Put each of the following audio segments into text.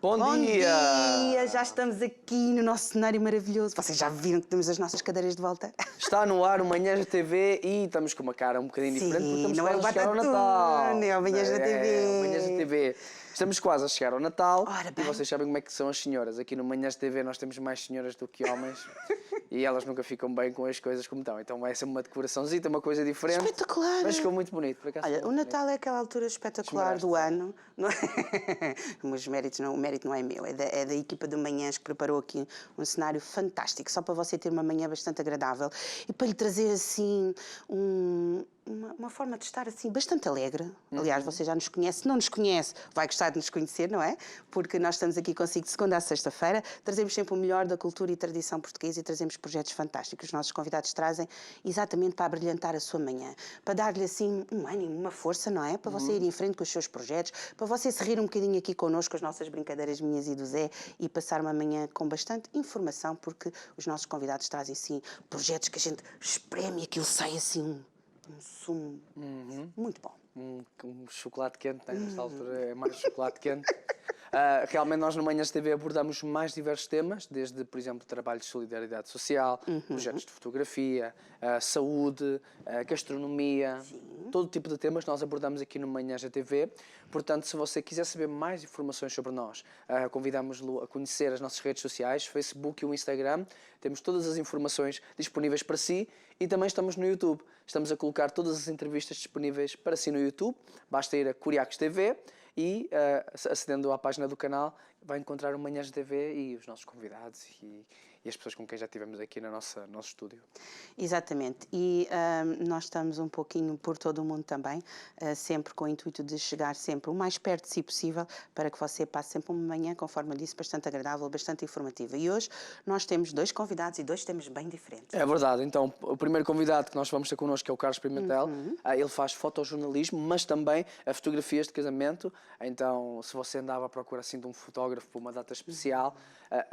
Bom Bom dia! dia! Já estamos aqui no nosso cenário maravilhoso. Vocês já viram que temos as nossas cadeiras de volta? Está no ar o Manhãs da TV e estamos com uma cara um bocadinho diferente porque estamos não é o quase a chegar ao Natal. Batatune, é o Manhãs da TV. É, o Manhãs da TV. Estamos quase a chegar ao Natal. Ora E bem. vocês sabem como é que são as senhoras. Aqui no Manhãs da TV nós temos mais senhoras do que homens e elas nunca ficam bem com as coisas como estão. Então vai ser uma decoraçãozita, uma coisa diferente. Espetacular! Mas ficou muito bonito. Por acaso Olha, ficou o muito Natal é aquela altura espetacular do ano. Não é? Os méritos não, o mérito não é meu, é da equipa do Manhãs que preparou aqui um cenário fantástico, só para você ter uma manhã bastante agradável e para lhe trazer assim uma forma de estar assim bastante alegre. Aliás, você já nos conhece, se não nos conhece, vai gostar de nos conhecer, não é? Porque nós estamos aqui consigo de segunda a sexta-feira, trazemos sempre o melhor da cultura e tradição portuguesa e trazemos projetos fantásticos. Os nossos convidados trazem exatamente para brilhantar a sua manhã, para dar-lhe assim um ânimo, uma força, não é? Para você ir em frente com os seus projetos, para você se rir um bocadinho aqui connosco, com as nossas brincadeiras minhas e do Zé, e passar uma manhã com bastante informação, porque os nossos convidados trazem sim projetos que a gente espreme e aquilo sai assim um sumo muito bom. Um chocolate quente, né? Nesta altura é mais chocolate quente. Realmente nós no Manhãs TV abordamos mais diversos temas, desde, por exemplo, trabalho de solidariedade social, projetos de fotografia, saúde, gastronomia, todo tipo de temas nós abordamos aqui no Manhãs TV. Portanto, se você quiser saber mais informações sobre nós, convidamos-lo a conhecer as nossas redes sociais, Facebook e o Instagram. Temos todas as informações disponíveis para si e também estamos no YouTube. Estamos a colocar todas as entrevistas disponíveis para si no YouTube. Basta ir a Curiacos TV e, acedendo à página do canal, vai encontrar o Manhãs TV e os nossos convidados e as pessoas com quem já estivemos aqui no nosso estúdio. Exatamente. E nós estamos um pouquinho por todo o mundo também, sempre com o intuito de chegar sempre o mais perto de si possível, para que você passe sempre uma manhã, conforme eu disse, bastante agradável, bastante informativa. E hoje nós temos dois convidados e dois temas bem diferentes. É verdade. Então, o primeiro convidado que nós vamos ter connosco é o Carlos Pimentel. Ele faz fotojornalismo, mas também a fotografias de casamento. Então, se você andava à procura assim de um fotógrafo para uma data especial,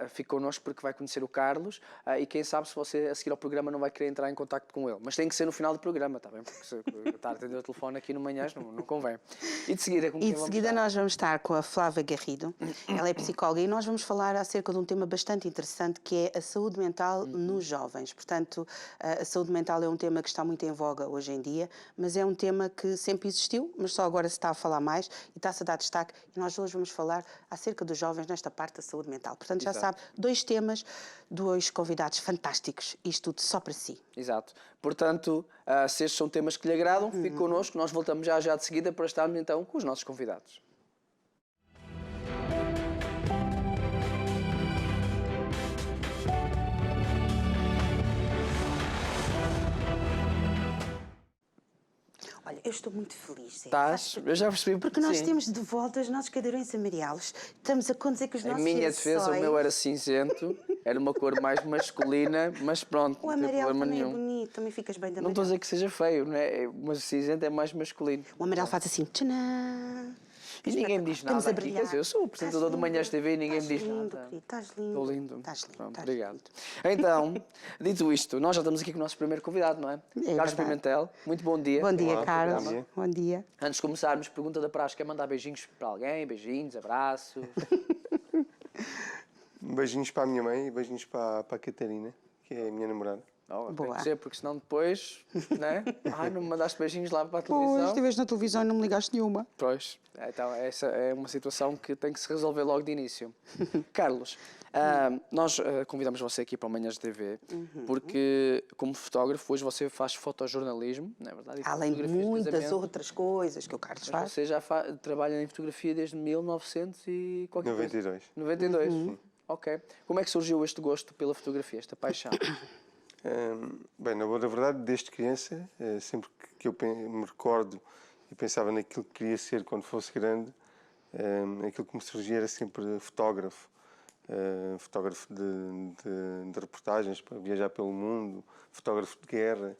fique connosco porque vai conhecer o Carlos e quem sabe se você a seguir ao programa não vai querer entrar em contacto com ele. Mas tem que ser no final do programa, está bem? Porque se estar a atender o telefone aqui no Manhãs não convém. E de seguida, com quem E de seguida nós vamos estar com a Flávia Garrido. Ela é psicóloga e nós vamos falar acerca de um tema bastante interessante que é a saúde mental nos jovens. Portanto, a saúde mental é um tema que está muito em voga hoje em dia, mas é um tema que sempre existiu, mas só agora se está a falar mais e está-se a dar destaque. E nós hoje vamos falar acerca dos jovens nesta parte da saúde mental. Portanto, já sabe, dois temas, dois convidados fantásticos. Isto tudo só para si. Exato. Portanto, se estes são temas que lhe agradam, fique connosco. Nós voltamos já de seguida para estarmos então com os nossos convidados. Olha, eu estou muito feliz, Zé. Estás? Eu já percebi Porque nós sim. temos de volta os nossos cadeirões amarelos. Estamos a condizer que os Em nossos minha defesa, o meu era cinzento, era uma cor mais masculina, mas pronto, O não tem amarelo problema também é nenhum. bonito, também ficas bem da Não estou a amarelo. dizer que seja feio, não é? Mas cinzento é mais masculino. O amarelo faz assim, tchanã. E ninguém me diz Estamos nada a aqui. brilhar. Quer dizer, eu sou o apresentador do Manhãs TV e ninguém me diz lindo, nada. Querido, estás lindo. Estou lindo. Estás lindo. Pronto, estás obrigado. lindo. Então, dito isto, nós já estamos aqui com o nosso primeiro convidado, não é? Carlos verdade. Pimentel. Muito bom dia. Bom dia, Olá, Carlos. bom dia. Bom dia. Antes de começarmos, pergunta da praxe, quer mandar beijinhos para alguém? Beijinhos, abraços? Beijinhos para a minha mãe e beijinhos para a Catarina, que é a minha namorada. Oh, tem Boa. que ser, porque senão depois, né? Ai, não me mandaste beijinhos lá para a Pois, televisão. estiveste na televisão e não me ligaste nenhuma. Pois, então essa é uma situação que tem que se resolver logo de início. Carlos, nós convidamos você aqui para o Manhãs TV porque, como fotógrafo, hoje você faz fotojornalismo, não é verdade? E Além de fotografias muitas casamento. outras coisas que o Carlos Mas faz. você já trabalha em fotografia desde 1900 e qualquer coisa? 92. 92? Ok. Como é que surgiu este gosto pela fotografia, esta paixão? Bem, na boa da verdade, desde criança, sempre que eu me recordo e pensava naquilo que queria ser quando fosse grande, aquilo que me surgia era sempre fotógrafo. Fotógrafo de reportagens para viajar pelo mundo, fotógrafo de guerra.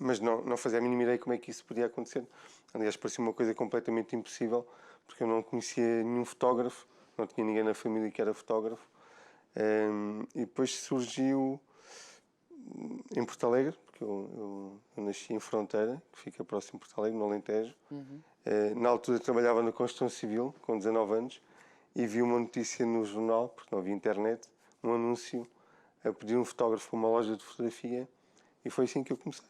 Mas não fazia a mínima ideia como é que isso podia acontecer. Aliás, parecia uma coisa completamente impossível, porque eu não conhecia nenhum fotógrafo, não tinha ninguém na família que era fotógrafo. E depois surgiu em Porto Alegre, porque eu nasci em Fronteira, que fica próximo de Porto Alegre, no Alentejo. Na altura trabalhava na construção civil, com 19 anos, e vi uma notícia no jornal, porque não havia internet, um anúncio a pedir um fotógrafo para uma loja de fotografia, e foi assim que eu comecei.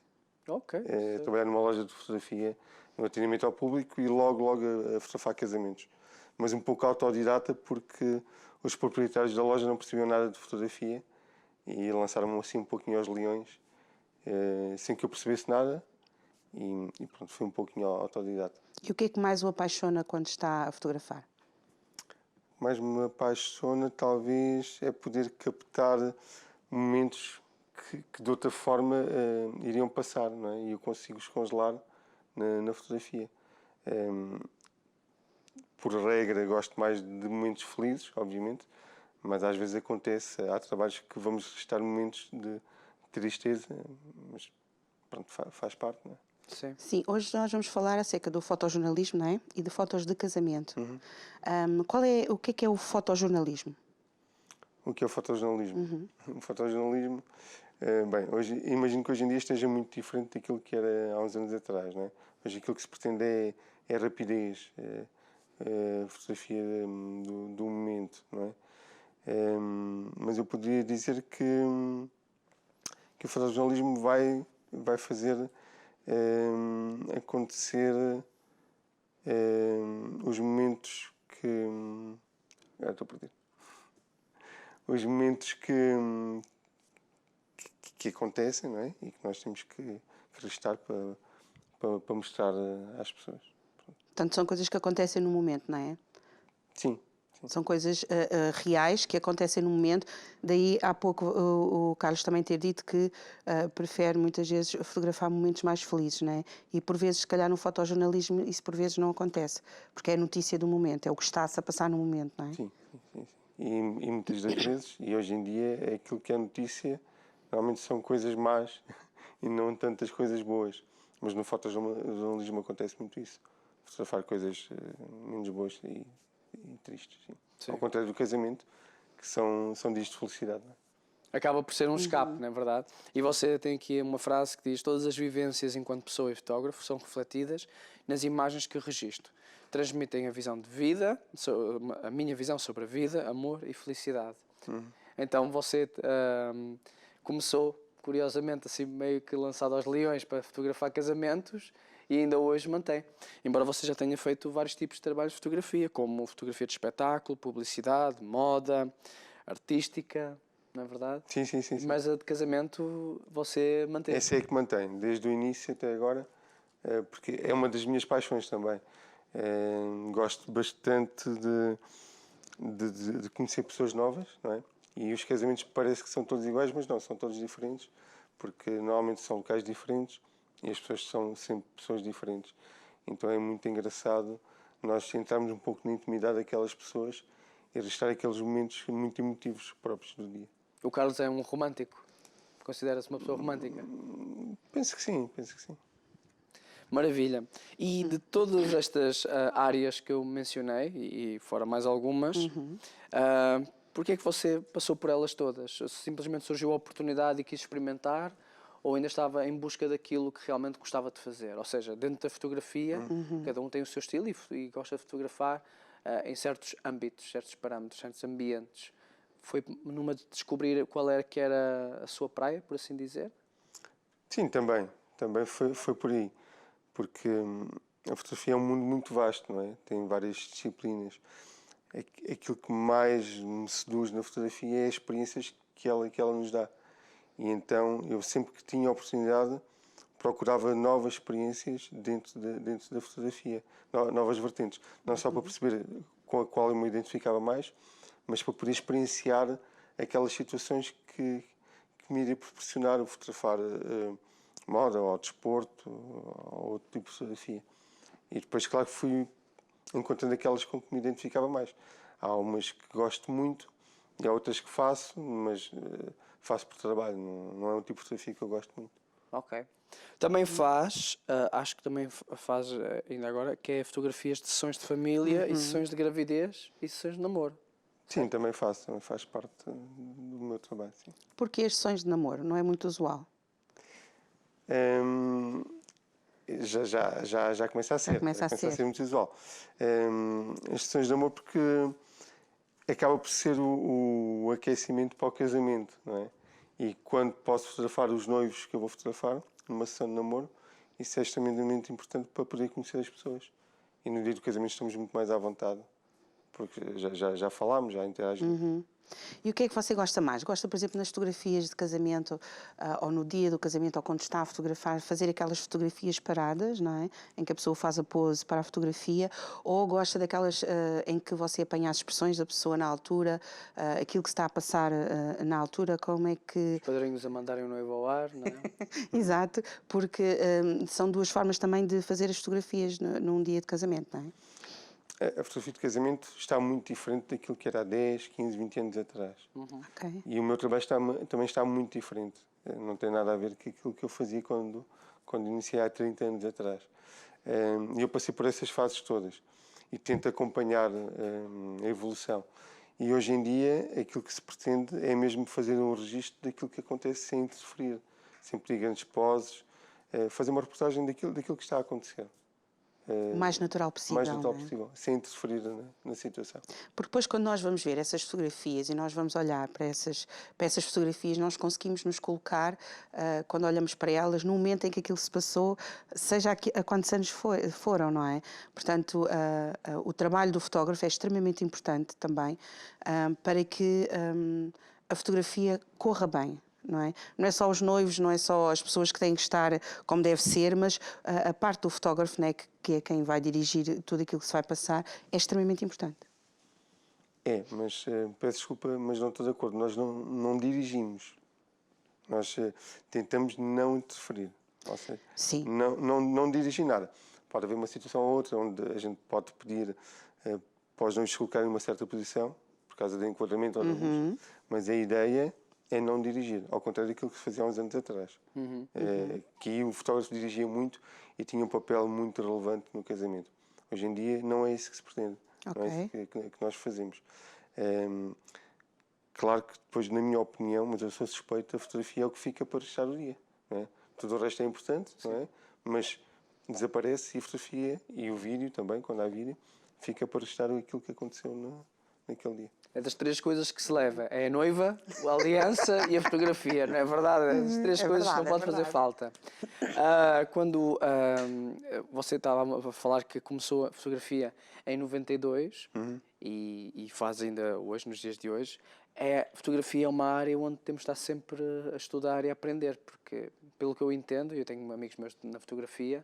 Ok. A trabalhar numa loja de fotografia, no atendimento ao público e logo a fotografar casamentos. Mas um pouco autodidata, porque os proprietários da loja não percebiam nada de fotografia e lançaram-me assim um pouquinho aos leões, sem que eu percebesse nada, e pronto, fui um pouquinho autodidata. E o que é que mais o apaixona quando está a fotografar? Mais me apaixona, talvez, é poder captar momentos que de outra forma iriam passar, não é? E eu consigo os congelar na fotografia. Por regra, gosto mais de momentos felizes, obviamente, mas às vezes acontece, há trabalhos que vamos registrar momentos de tristeza, mas pronto, faz parte, não é? Sim. Sim, hoje nós vamos falar acerca do fotojornalismo, não é? E de fotos de casamento. O que é o fotojornalismo? O que é o fotojornalismo? O fotojornalismo, bem, hoje, imagino que hoje em dia esteja muito diferente daquilo que era há uns anos atrás, não é? Hoje aquilo que se pretende é rapidez, a fotografia do momento, não é? Mas eu poderia dizer que o fotojornalismo vai fazer acontecer os momentos que... estou a perder. Os momentos que acontecem, não é? E que nós temos que registrar para mostrar às pessoas. Portanto, são coisas que acontecem no momento, não é? Sim. São coisas reais que acontecem no momento. Daí, há pouco, o Carlos também ter dito que prefere muitas vezes fotografar momentos mais felizes, não é? E por vezes, se calhar, no fotojornalismo, isso por vezes não acontece, porque é a notícia do momento, é o que está-se a passar no momento, não é? Sim. E muitas das vezes, e hoje em dia, é aquilo que é notícia, normalmente são coisas más e não tantas coisas boas. Mas no fotojornalismo acontece muito isso. Fotografar coisas menos boas e tristes. Sim. Sim. Ao contrário do casamento, que são dias de felicidade. Não é? Acaba por ser um escape, não é verdade? E você tem aqui uma frase que diz: todas as vivências enquanto pessoa e fotógrafo são refletidas nas imagens que registro. Transmitem a visão de vida, a minha visão sobre a vida, amor e felicidade. Então você começou, curiosamente, assim meio que lançado aos leões para fotografar casamentos e ainda hoje mantém. Embora você já tenha feito vários tipos de trabalhos de fotografia, como fotografia de espetáculo, publicidade, moda, artística, não é verdade? Sim. Mas a de casamento você mantém. Essa é que mantém, desde o início até agora, porque é uma das minhas paixões também. Gosto bastante de conhecer pessoas novas, não é? E os casamentos parece que são todos iguais, mas não, são todos diferentes, porque normalmente são locais diferentes e as pessoas são sempre pessoas diferentes. Então é muito engraçado nós entrarmos um pouco na intimidade daquelas pessoas e registrar aqueles momentos muito emotivos próprios do dia. O Carlos é um romântico. Considera-se uma pessoa romântica. Penso que sim, penso que sim. Maravilha. E de todas estas áreas que eu mencionei, e fora mais algumas, porquê é que você passou por elas todas? Simplesmente surgiu a oportunidade e quis experimentar? Ou ainda estava em busca daquilo que realmente gostava de fazer? Ou seja, dentro da fotografia, cada um tem o seu estilo e gosta de fotografar em certos âmbitos, certos parâmetros, certos ambientes. Foi numa de descobrir qual era que era a sua praia, por assim dizer? Sim, também. Também foi por aí. Porque a fotografia é um mundo muito vasto, não é? Tem várias disciplinas. Aquilo que mais me seduz na fotografia é as experiências que ela nos dá. E então eu sempre que tinha a oportunidade procurava novas experiências dentro da fotografia, novas vertentes. Não só para perceber com a qual eu me identificava mais, mas para poder experienciar aquelas situações que me iria proporcionar o fotografar moda ou desporto ou outro tipo de fotografia. E depois, claro, que fui encontrando aquelas com que me identificava mais. Há umas que gosto muito e há outras que faço, mas faço por trabalho, não é um tipo de fotografia que eu gosto muito. Ok. Também faz, acho que também faz ainda agora, que é fotografias de sessões de família e sessões de gravidez e sessões de namoro. Sim, também faz parte do meu trabalho, sim. Porque as sessões de namoro não é muito usual. Já começa a ser. começa a ser. Muito visual. As sessões de amor, porque acaba por ser o aquecimento para o casamento, não é? E quando posso fotografar os noivos que eu vou fotografar, numa sessão de namoro, isso é extremamente importante para poder conhecer as pessoas. E no dia do casamento estamos muito mais à vontade, porque já falámos, já interagimos. E o que é que você gosta mais? Gosta, por exemplo, nas fotografias de casamento, ou no dia do casamento, ou quando está a fotografar, fazer aquelas fotografias paradas, não é? Em que a pessoa faz a pose para a fotografia, ou gosta daquelas em que você apanha as expressões da pessoa na altura, aquilo que se está a passar na altura, como é que... Os padrinhos a mandarem o noivo ao ar, não é? Exato, porque são duas formas também de fazer as fotografias num dia de casamento, não é? A fotografia de casamento está muito diferente daquilo que era há 10, 15, 20 anos atrás. Ok. E o meu trabalho também está muito diferente. Não tem nada a ver com aquilo que eu fazia quando iniciei há 30 anos atrás. E eu passei por essas fases todas e tento acompanhar a evolução. E hoje em dia aquilo que se pretende é mesmo fazer um registro daquilo que acontece sem interferir, sem pedir grandes poses, fazer uma reportagem daquilo que está a acontecer. O mais natural O possível, mais natural não é? possível, sem interferir na situação. Porque depois, quando nós vamos ver essas fotografias e nós vamos olhar para essas fotografias, nós conseguimos nos colocar, quando olhamos para elas, no momento em que aquilo se passou, seja há quantos anos foram, não é? Portanto, o trabalho do fotógrafo é extremamente importante também, para que a fotografia corra bem. Não é só os noivos, não é só as pessoas que têm que estar como deve ser, mas a parte do fotógrafo, né, que é quem vai dirigir tudo aquilo que se vai passar, é extremamente importante. Mas peço desculpa, mas não estou de acordo. Nós não dirigimos. Nós tentamos não interferir. Ou seja, Sim. não dirigir nada. Pode haver uma situação ou outra onde a gente pode pedir para os noivos se colocarem numa certa posição, por causa do enquadramento ou da luz, mas a ideia é não dirigir, ao contrário daquilo que se fazia há uns anos atrás. Que aí o fotógrafo dirigia muito e tinha um papel muito relevante no casamento. Hoje em dia não é isso que se pretende, não é isso que nós fazemos. Claro que depois, na minha opinião, mas eu sou suspeito, a fotografia é o que fica para registrar o dia. Não é? Tudo o resto é importante, não é? Mas desaparece e a fotografia e o vídeo também, quando há vídeo, fica para registrar aquilo que aconteceu naquele dia. É das três coisas que se leva. É a noiva, a aliança e a fotografia, não é verdade? É das três coisas que não pode fazer falta. Quando você estava a falar que começou a fotografia em 92 e faz ainda hoje, nos dias de hoje, a fotografia é uma área onde temos de estar sempre a estudar e a aprender, porque, pelo que eu entendo, eu tenho amigos meus na fotografia,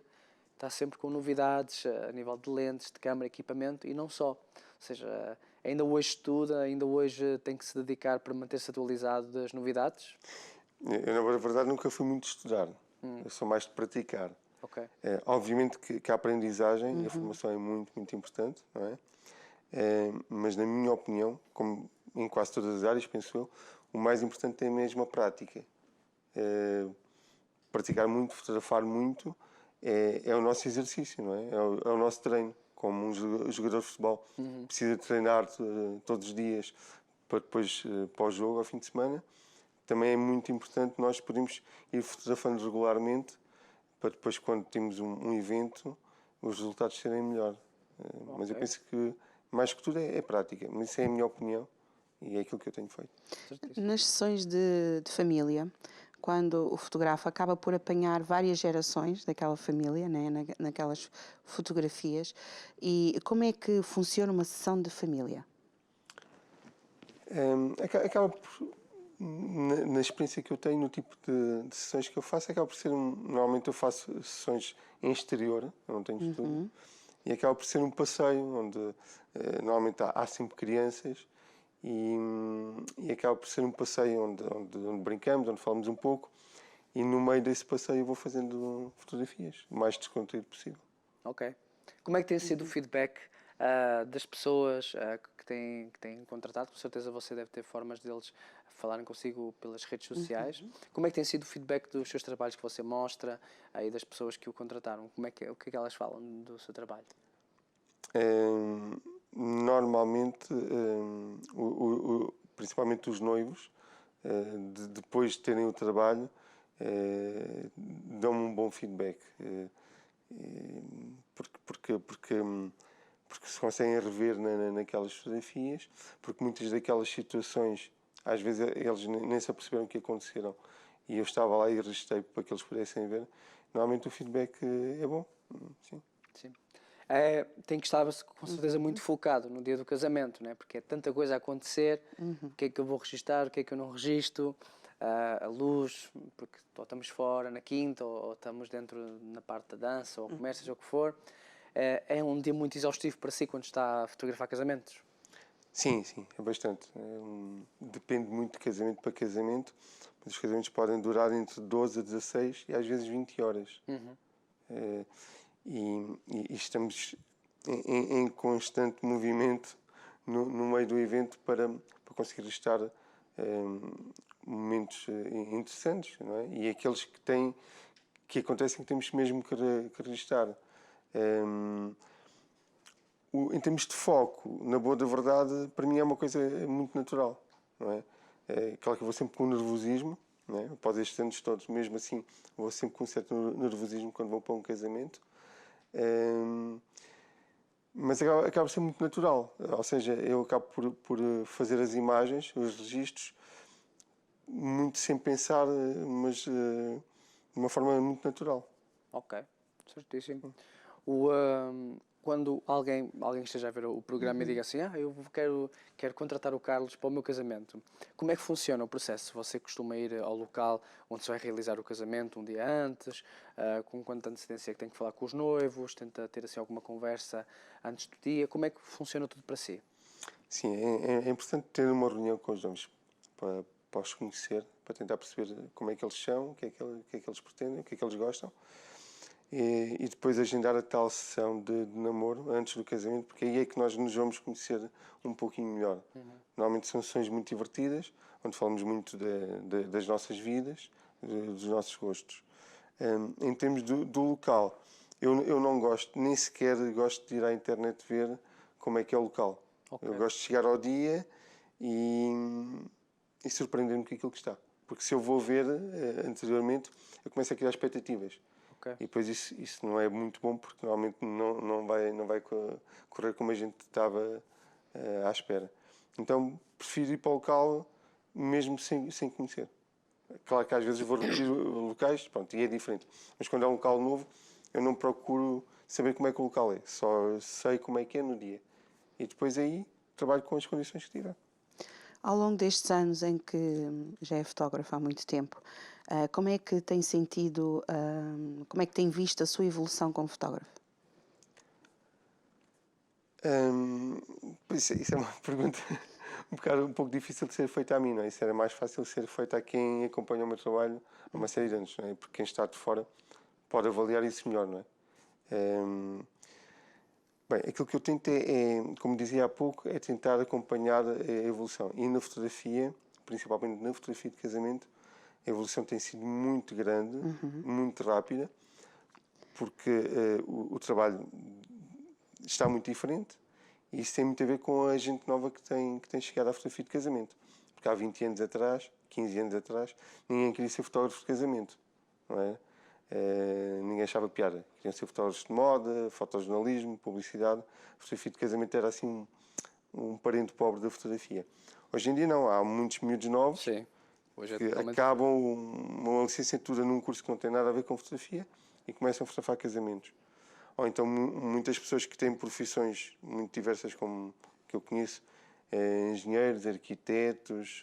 está sempre com novidades a nível de lentes, de câmara, equipamento e não só. Ou seja, ainda hoje estuda, ainda hoje tem que se dedicar para manter-se atualizado das novidades? Eu, na verdade, nunca fui muito estudar. Eu sou mais de praticar. Ok. Obviamente que a aprendizagem e a formação é muito, muito importante, não é? Mas, na minha opinião, como em quase todas as áreas, penso eu, o mais importante é mesmo a prática. Praticar muito, fotografar muito, é o nosso exercício, não é? É o nosso treino. Como um jogador de futebol precisa treinar todos os dias para depois, para o jogo, ao fim de semana, também é muito importante nós podermos ir fotografando regularmente para depois, quando temos um evento, os resultados serem melhor. Mas eu penso que, mais que tudo, é prática. Mas isso é a minha opinião e é aquilo que eu tenho feito. Nas sessões de família, quando o fotógrafo acaba por apanhar várias gerações daquela família, né, naquelas fotografias, e como é que funciona uma sessão de família? Acaba por, na experiência que eu tenho, no tipo de sessões que eu faço, acaba por ser normalmente eu faço sessões em exterior, eu não tenho estúdio, e acaba por ser um passeio onde normalmente há sempre crianças e acaba por ser um passeio onde brincamos, onde falamos um pouco, e no meio desse passeio eu vou fazendo fotografias, o mais descontraído possível. Ok. Como é que tem sido o feedback das pessoas que têm contratado? Com certeza você deve ter formas deles falarem consigo pelas redes sociais. Como é que tem sido o feedback dos seus trabalhos que você mostra e das pessoas que o contrataram? O que é que elas falam do seu trabalho? Normalmente, principalmente os noivos, depois de terem o trabalho, dão-me um bom feedback. porque se conseguem rever naquelas fotografias, porque muitas daquelas situações, às vezes eles nem se aperceberam que aconteceram, e eu estava lá e registrei para que eles pudessem ver. Normalmente o feedback é bom, sim. Sim. Tem que estar com certeza muito focado no dia do casamento, né? Porque é tanta coisa a acontecer, o que é que eu vou registar, o que é que eu não registro, a luz, porque ou estamos fora na quinta, ou estamos dentro na parte da dança, ou comércio, seja o que for. É um dia muito exaustivo para si quando está a fotografar casamentos. Sim, sim, é bastante. Depende muito de casamento para casamento, mas os casamentos podem durar entre 12 a 16 e às vezes 20 horas. Eh, e estamos em constante movimento no meio do evento para conseguir estar momentos interessantes, não é? E aqueles que acontecem que temos mesmo que registrar. Em termos de foco, na boa da verdade, para mim é uma coisa muito natural, não é? Claro que eu vou sempre com nervosismo, não é? Após estes anos todos, mesmo assim, vou sempre com um certo nervosismo quando vou para um casamento. Mas acaba por ser muito natural, ou seja, eu acabo por fazer as imagens, os registros, muito sem pensar, mas de uma forma muito natural. Ok, certíssimo. Quando alguém esteja a ver o programa e diga assim, eu quero contratar o Carlos para o meu casamento, como é que funciona o processo? Você costuma ir ao local onde se vai realizar o casamento um dia antes, com quanta antecedência é que tem que falar com os noivos, tenta ter assim alguma conversa antes do dia, como é que funciona tudo para si? Sim, é importante ter uma reunião com os noivos para os conhecer, para tentar perceber como é que eles são, o que é que eles pretendem, o que é que eles gostam. E depois agendar a tal sessão de namoro antes do casamento, porque aí é que nós nos vamos conhecer um pouquinho melhor. Normalmente são sessões muito divertidas, onde falamos muito das nossas vidas, dos nossos gostos. Em termos do local, eu não gosto, nem sequer gosto de ir à internet ver como é que é o local. Ok. Eu gosto de chegar ao dia e surpreender-me com aquilo que está. Porque se eu vou ver anteriormente, eu começo a criar expectativas. Ok. E depois isso não é muito bom, porque normalmente não vai correr como a gente estava à espera. Então prefiro ir para o local mesmo sem conhecer. Claro que às vezes vou repetir locais, pronto, e é diferente. Mas quando é um local novo, eu não procuro saber como é que o local é. Só sei como é que é no dia. E depois aí trabalho com as condições que tiver. Ao longo destes anos em que já é fotógrafo há muito tempo, como é que tem sentido, como é que tem visto a sua evolução como fotógrafo? Isso é uma pergunta um pouco difícil de ser feita a mim, não é? Isso era mais fácil de ser feita a quem acompanha o meu trabalho há uma série de anos, não é? Porque quem está de fora pode avaliar isso melhor, não é? Bem, aquilo que eu tento como dizia há pouco, é tentar acompanhar a evolução. E na fotografia, principalmente na fotografia de casamento, a evolução tem sido muito grande, muito rápida, porque o trabalho está muito diferente e isso tem muito a ver com a gente nova que tem chegado à fotografia de casamento. Porque há 20 anos atrás, 15 anos atrás, ninguém queria ser fotógrafo de casamento, não é? Ninguém achava piada. Queriam ser fotógrafos de moda, fotojornalismo, publicidade. A fotografia de casamento era assim um parente pobre da fotografia. Hoje em dia não, há muitos miúdos novos Sim. Hoje é que totalmente acabam uma licenciatura num curso que não tem nada a ver com fotografia e começam a fotografar casamentos. Ou então muitas pessoas que têm profissões muito diversas, como que eu conheço, engenheiros, arquitetos,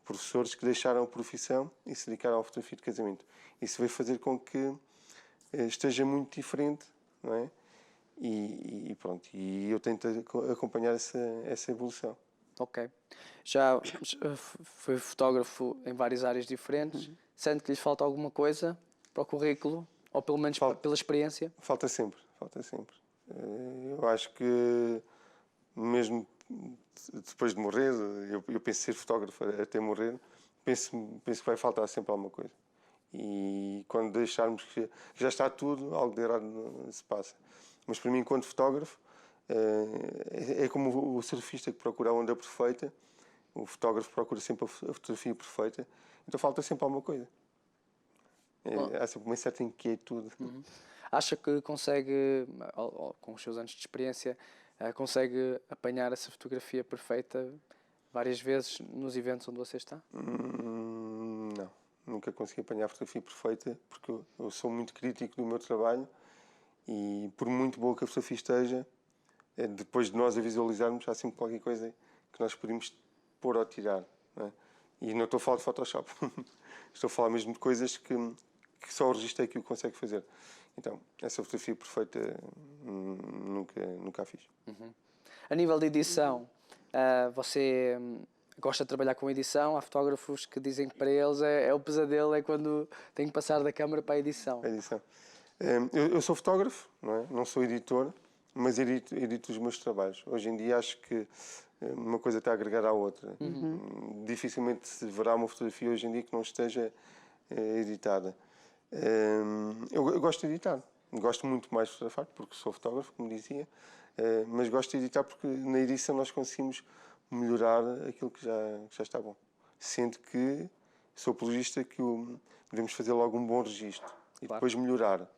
professores que deixaram a profissão e se dedicaram à fotografia de casamento. Isso vai fazer com que esteja muito diferente, não é? E pronto, e eu tento acompanhar essa evolução. Ok. Já foi fotógrafo em várias áreas diferentes. Sente que lhe falta alguma coisa para o currículo? Ou pelo menos pela experiência? Falta sempre, falta sempre. Eu acho que mesmo depois de morrer, eu penso ser fotógrafo até morrer, penso que vai faltar sempre alguma coisa. E quando deixarmos que já está tudo, algo de errado se passa. Mas para mim, enquanto fotógrafo, é como o surfista que procura a onda perfeita, o fotógrafo procura sempre a fotografia perfeita, então falta sempre alguma coisa. Há sempre uma certa inquietude. acha que consegue, com os seus anos de experiência, consegue apanhar essa fotografia perfeita várias vezes nos eventos onde você está? Não, nunca consegui apanhar a fotografia perfeita, porque eu sou muito crítico do meu trabalho e por muito boa que a fotografia esteja, depois de nós a visualizarmos, há sempre qualquer coisa que nós podemos pôr ou tirar. Não é? E não estou a falar de Photoshop, estou a falar mesmo de coisas que só o registro é que o consegue fazer. Então, essa fotografia perfeita nunca a fiz. A nível de edição, você gosta de trabalhar com edição? Há fotógrafos que dizem que para eles é o pesadelo, é quando tem que passar da câmara para a edição. A edição. Eu sou fotógrafo, não é? Não sou editor, mas edito os meus trabalhos. Hoje em dia acho que uma coisa está a agregar à outra. Dificilmente se verá uma fotografia hoje em dia que não esteja editada. Eu gosto de editar. Gosto muito mais de fotografar, porque sou fotógrafo, como dizia, mas gosto de editar porque na edição nós conseguimos melhorar aquilo que já está bom. Sendo que sou apologista que devemos fazer logo um bom registro e depois melhorar.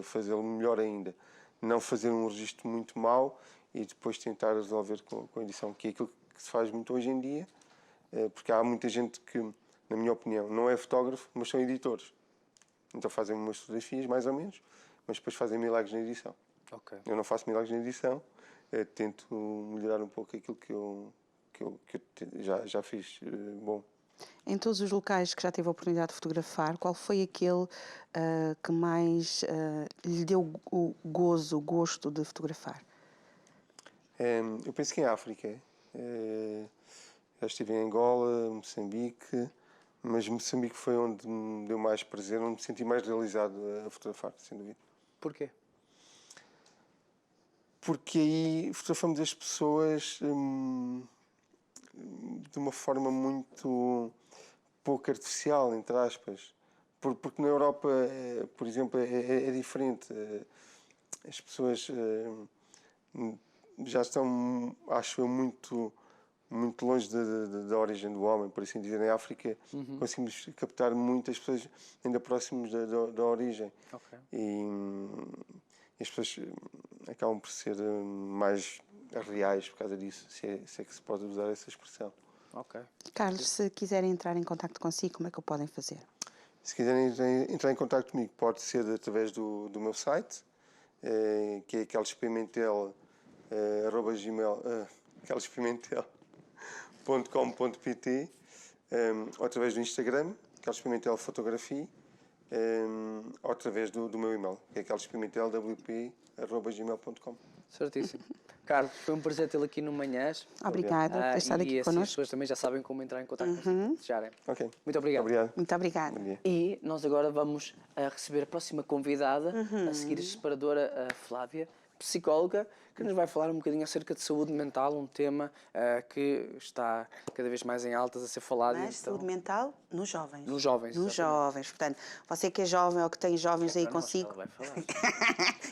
Fazê-lo melhor ainda. Não fazer um registro muito mau e depois tentar resolver com a edição, que é aquilo que se faz muito hoje em dia, porque há muita gente que, na minha opinião, não é fotógrafo, mas são editores. Então fazem umas fotografias, mais ou menos, mas depois fazem milagres na edição. Okay. Eu não faço milagres na edição, tento melhorar um pouco aquilo que eu já fiz bom. Em todos os locais que já teve a oportunidade de fotografar, qual foi aquele que mais lhe deu o gosto de fotografar? Eu penso que em África. Já estive em Angola, Moçambique, mas Moçambique foi onde me deu mais prazer, onde me senti mais realizado a fotografar, sem dúvida. Porquê? Porque aí fotografamos as pessoas de uma forma muito pouco artificial, entre aspas. Porque na Europa, por exemplo, é diferente. As pessoas já estão, acho eu, muito longe da origem do homem, por assim dizer. Em África conseguimos captar muitas pessoas ainda próximos da origem. Okay. E as pessoas acabam por ser mais reais por causa disso, se é que se pode usar essa expressão. Okay. Carlos, se quiserem entrar em contato consigo, como é que o podem fazer? Se quiserem entrar em contato comigo, pode ser através do meu site, que é aquelespimentel.com.pt, ou através do Instagram, Aquelespimentel Fotografia, ou através do meu e-mail, que é aquelespimentelwp@gmail.com. Certíssimo. Carlos, foi um prazer tê-lo aqui no Manhãs. Obrigada por ter estado aqui E assim as connosco. pessoas também já sabem como entrar em contato consigo, se desejarem. Ok. Muito obrigado. Obrigado. Muito obrigada. Bom dia. E nós agora vamos receber a próxima convidada, a seguir a separadora, a Flávia, psicóloga, que nos vai falar um bocadinho acerca de saúde mental, um tema que está cada vez mais em altas a ser falado. Mas saúde mental nos jovens. Nos jovens, Nos exatamente. jovens. Portanto, você que é jovem ou que tem jovens aí Para nós, consigo. ela vai falar.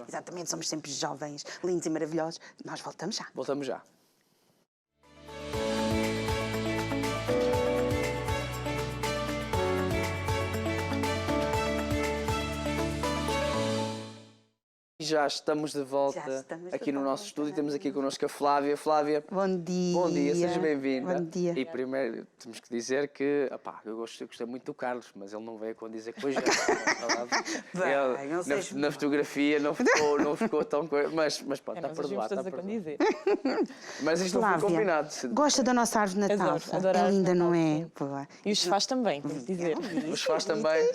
Exatamente, somos sempre jovens, lindos e maravilhosos. Nós voltamos já. Voltamos já. Já estamos de volta aqui no nosso estúdio. Temos aqui connosco a Flávia. Flávia, Bom dia. bom dia, seja bem-vinda. Bom dia. E primeiro temos que dizer que eu gostei muito do Carlos, mas ele não veio condizer com a gente. Bem, não sejas Na fotografia não ficou tão coisa, mas pode estar Nós perdoado. todos a Está perdoado. condizer. Mas isto não foi Flávia, combinado. gosta da nossa árvore de Natal? Adoro, adoro a É árvore de linda, não Natal, é? sim. Boa. E os faz também, tenho que dizer. Os faz também.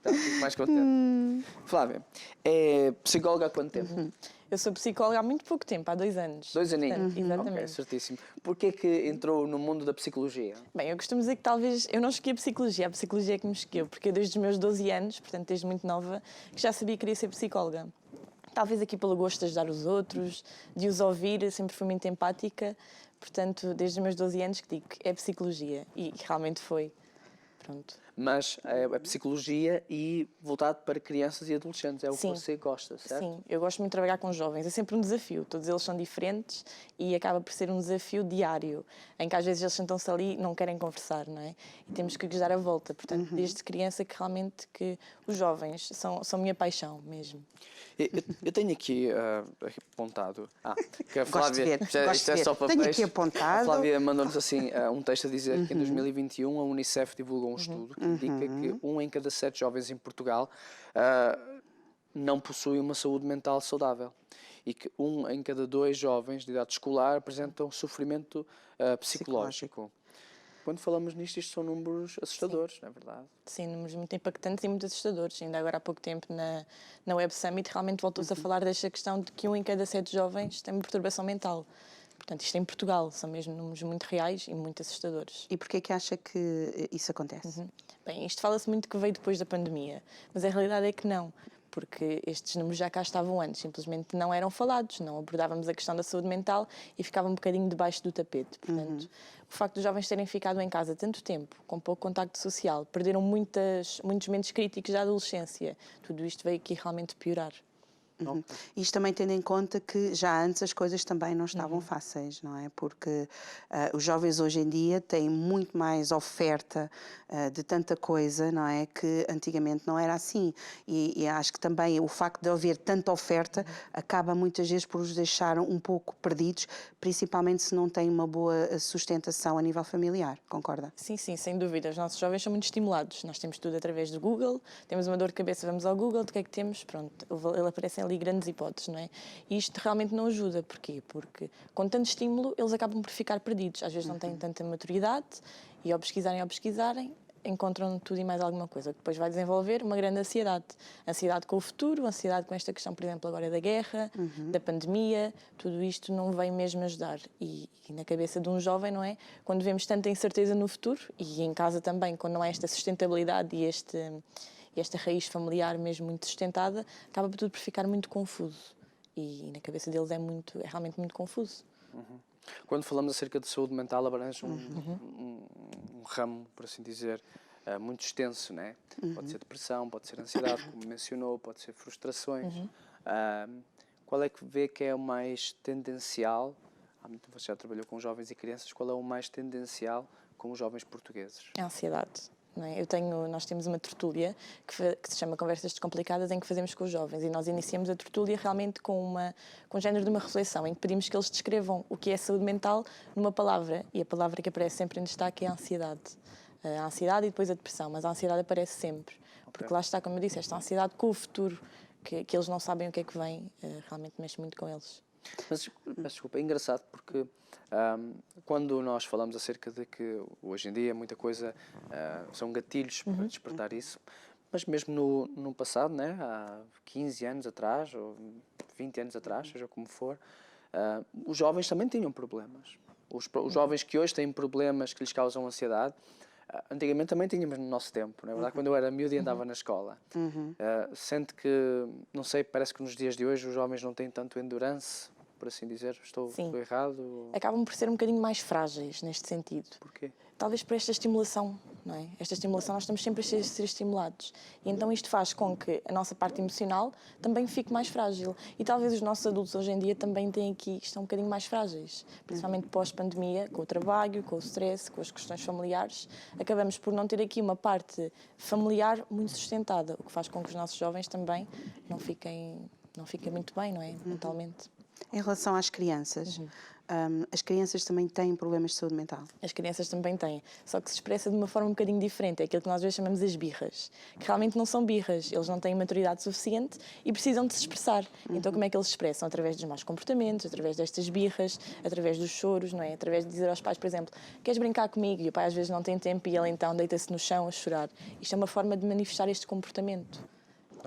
Fico mais contente. Flávia, é psicóloga há quanto tempo? Eu sou psicóloga há muito pouco tempo, há 2 anos. 2 aninhos? Portanto, exatamente. Ok, certíssimo. Porquê que entrou no mundo da psicologia? Bem, eu costumo dizer que talvez eu não escolhi a psicologia é que me escolheu, porque eu desde os meus 12 anos, portanto desde muito nova, que já sabia que queria ser psicóloga. Talvez aqui pelo gosto de ajudar os outros, de os ouvir, eu sempre fui muito empática, portanto desde os meus 12 anos que digo que é psicologia e realmente foi. Pronto. mas é a psicologia e voltado para crianças e adolescentes. É o que Sim. você gosta, certo? Sim, eu gosto muito de trabalhar com jovens. É sempre um desafio. Todos eles são diferentes e acaba por ser um desafio diário, em que às vezes eles sentam-se ali e não querem conversar, não é? E temos que lhes dar a volta. Portanto, desde criança que realmente que os jovens são minha paixão mesmo. Eu tenho aqui apontado. Que a Gosto de Flávia, ver, isto gosto de é ver. só papéis. Tenho aqui apontado. A Flávia mandou-nos assim um texto a dizer que em 2021 a Unicef divulgou um estudo que indica que 1 em cada 7 jovens em Portugal não possui uma saúde mental saudável e que 1 em cada 2 jovens de idade escolar apresentam sofrimento psicológico. Quando falamos nisto, isto são números assustadores, não é verdade? Sim, números muito impactantes e muito assustadores. Ainda agora há pouco tempo na Web Summit realmente voltou-se a falar desta questão de que 1 em cada 7 jovens tem uma perturbação mental. Portanto, isto é em Portugal, são mesmo números muito reais e muito assustadores. E porquê que acha que isso acontece? Bem, isto fala-se muito que veio depois da pandemia, mas a realidade é que não, porque estes números já cá estavam antes, simplesmente não eram falados, não abordávamos a questão da saúde mental e ficava um bocadinho debaixo do tapete. Portanto, o facto dos jovens terem ficado em casa tanto tempo, com pouco contacto social, perderam muitos momentos críticos da adolescência, tudo isto veio aqui realmente piorar. Isto também tendo em conta que já antes as coisas também não estavam fáceis, não é? Porque os jovens hoje em dia têm muito mais oferta de tanta coisa, não é? Que antigamente não era assim. E acho que também o facto de haver tanta oferta acaba muitas vezes por os deixar um pouco perdidos, principalmente se não têm uma boa sustentação a nível familiar, concorda? Sim, sim, sem dúvida. Os nossos jovens são muito estimulados. Nós temos tudo através do Google, temos uma dor de cabeça, vamos ao Google, o que é que temos? Pronto, ele aparecem ali grandes hipóteses, não é? E isto realmente não ajuda. Porquê? Porque com tanto estímulo eles acabam por ficar perdidos. Às vezes não têm tanta maturidade e ao pesquisarem, encontram tudo e mais alguma coisa, que depois vai desenvolver uma grande ansiedade. Ansiedade com o futuro, ansiedade com esta questão, por exemplo, agora da guerra, da pandemia, tudo isto não vem mesmo ajudar. E na cabeça de um jovem, não é? Quando vemos tanta incerteza no futuro, e em casa também, quando não há esta sustentabilidade e esta raiz familiar mesmo muito sustentada, acaba por tudo por ficar muito confuso. E na cabeça deles é realmente muito confuso. Quando falamos acerca de saúde mental, abrange um ramo, por assim dizer, muito extenso, né? Pode ser depressão, pode ser ansiedade, como mencionou, pode ser frustrações. Qual é que vê que é o mais tendencial? Você já trabalhou com jovens e crianças, qual é o mais tendencial com os jovens portugueses? É a ansiedade. Não é? Nós temos uma tertúlia que se chama Conversas Descomplicadas, em que fazemos com os jovens, e nós iniciamos a tertúlia realmente com um género de uma reflexão, em que pedimos que eles descrevam o que é saúde mental numa palavra, e a palavra que aparece sempre em destaque é a ansiedade. A ansiedade e depois a depressão, mas a ansiedade aparece sempre, porque lá está, como eu disse, esta ansiedade com o futuro, que eles não sabem o que é que vem, realmente mexe muito com eles. Mas, desculpa, é engraçado porque quando nós falamos acerca de que hoje em dia muita coisa são gatilhos para despertar isso, mas mesmo no passado, né, há 15 anos atrás ou 20 anos atrás, seja como for, os jovens também tinham problemas. Os jovens que hoje têm problemas que lhes causam ansiedade, antigamente também tínhamos no nosso tempo, não é verdade? Quando eu era miúdo e andava na escola. Sente que, não sei, parece que nos dias de hoje os jovens não têm tanto endurance, por assim dizer. Estou errado? Acabam por ser um bocadinho mais frágeis neste sentido. Porquê? Talvez por esta estimulação, não é? Esta estimulação, nós estamos sempre a ser estimulados. E então isto faz com que a nossa parte emocional também fique mais frágil. E talvez os nossos adultos hoje em dia também estão um bocadinho mais frágeis. Principalmente pós-pandemia, com o trabalho, com o stress, com as questões familiares. Acabamos por não ter aqui uma parte familiar muito sustentada, o que faz com que os nossos jovens também não fiquem muito bem, não é? Mentalmente. Em relação às crianças, as crianças também têm problemas de saúde mental? As crianças também têm, só que se expressa de uma forma um bocadinho diferente. É aquilo que nós às vezes chamamos as birras, que realmente não são birras, eles não têm maturidade suficiente e precisam de se expressar. Então como é que eles se expressam? Através dos maus comportamentos, através destas birras, através dos choros, não é? Através de dizer aos pais, por exemplo, queres brincar comigo? E o pai às vezes não tem tempo e ele então deita-se no chão a chorar. Isto é uma forma de manifestar este comportamento.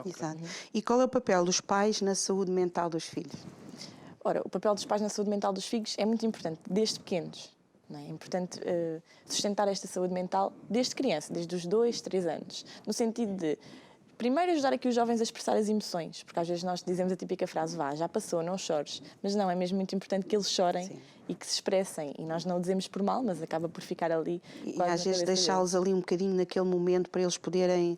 Exato. E qual é o papel dos pais na saúde mental dos filhos? Ora, o papel dos pais na saúde mental dos filhos é muito importante, desde pequenos. Não é? É importante sustentar esta saúde mental desde criança, desde os 2, 3 anos. No sentido de Primeiro, ajudar aqui os jovens a expressar as emoções, porque às vezes nós dizemos a típica frase, vá, já passou, não chores. Mas não, é mesmo muito importante que eles chorem e que se expressem. E nós não o dizemos por mal, mas acaba por ficar ali. E às vezes deixá-los ali um bocadinho naquele momento para eles poderem,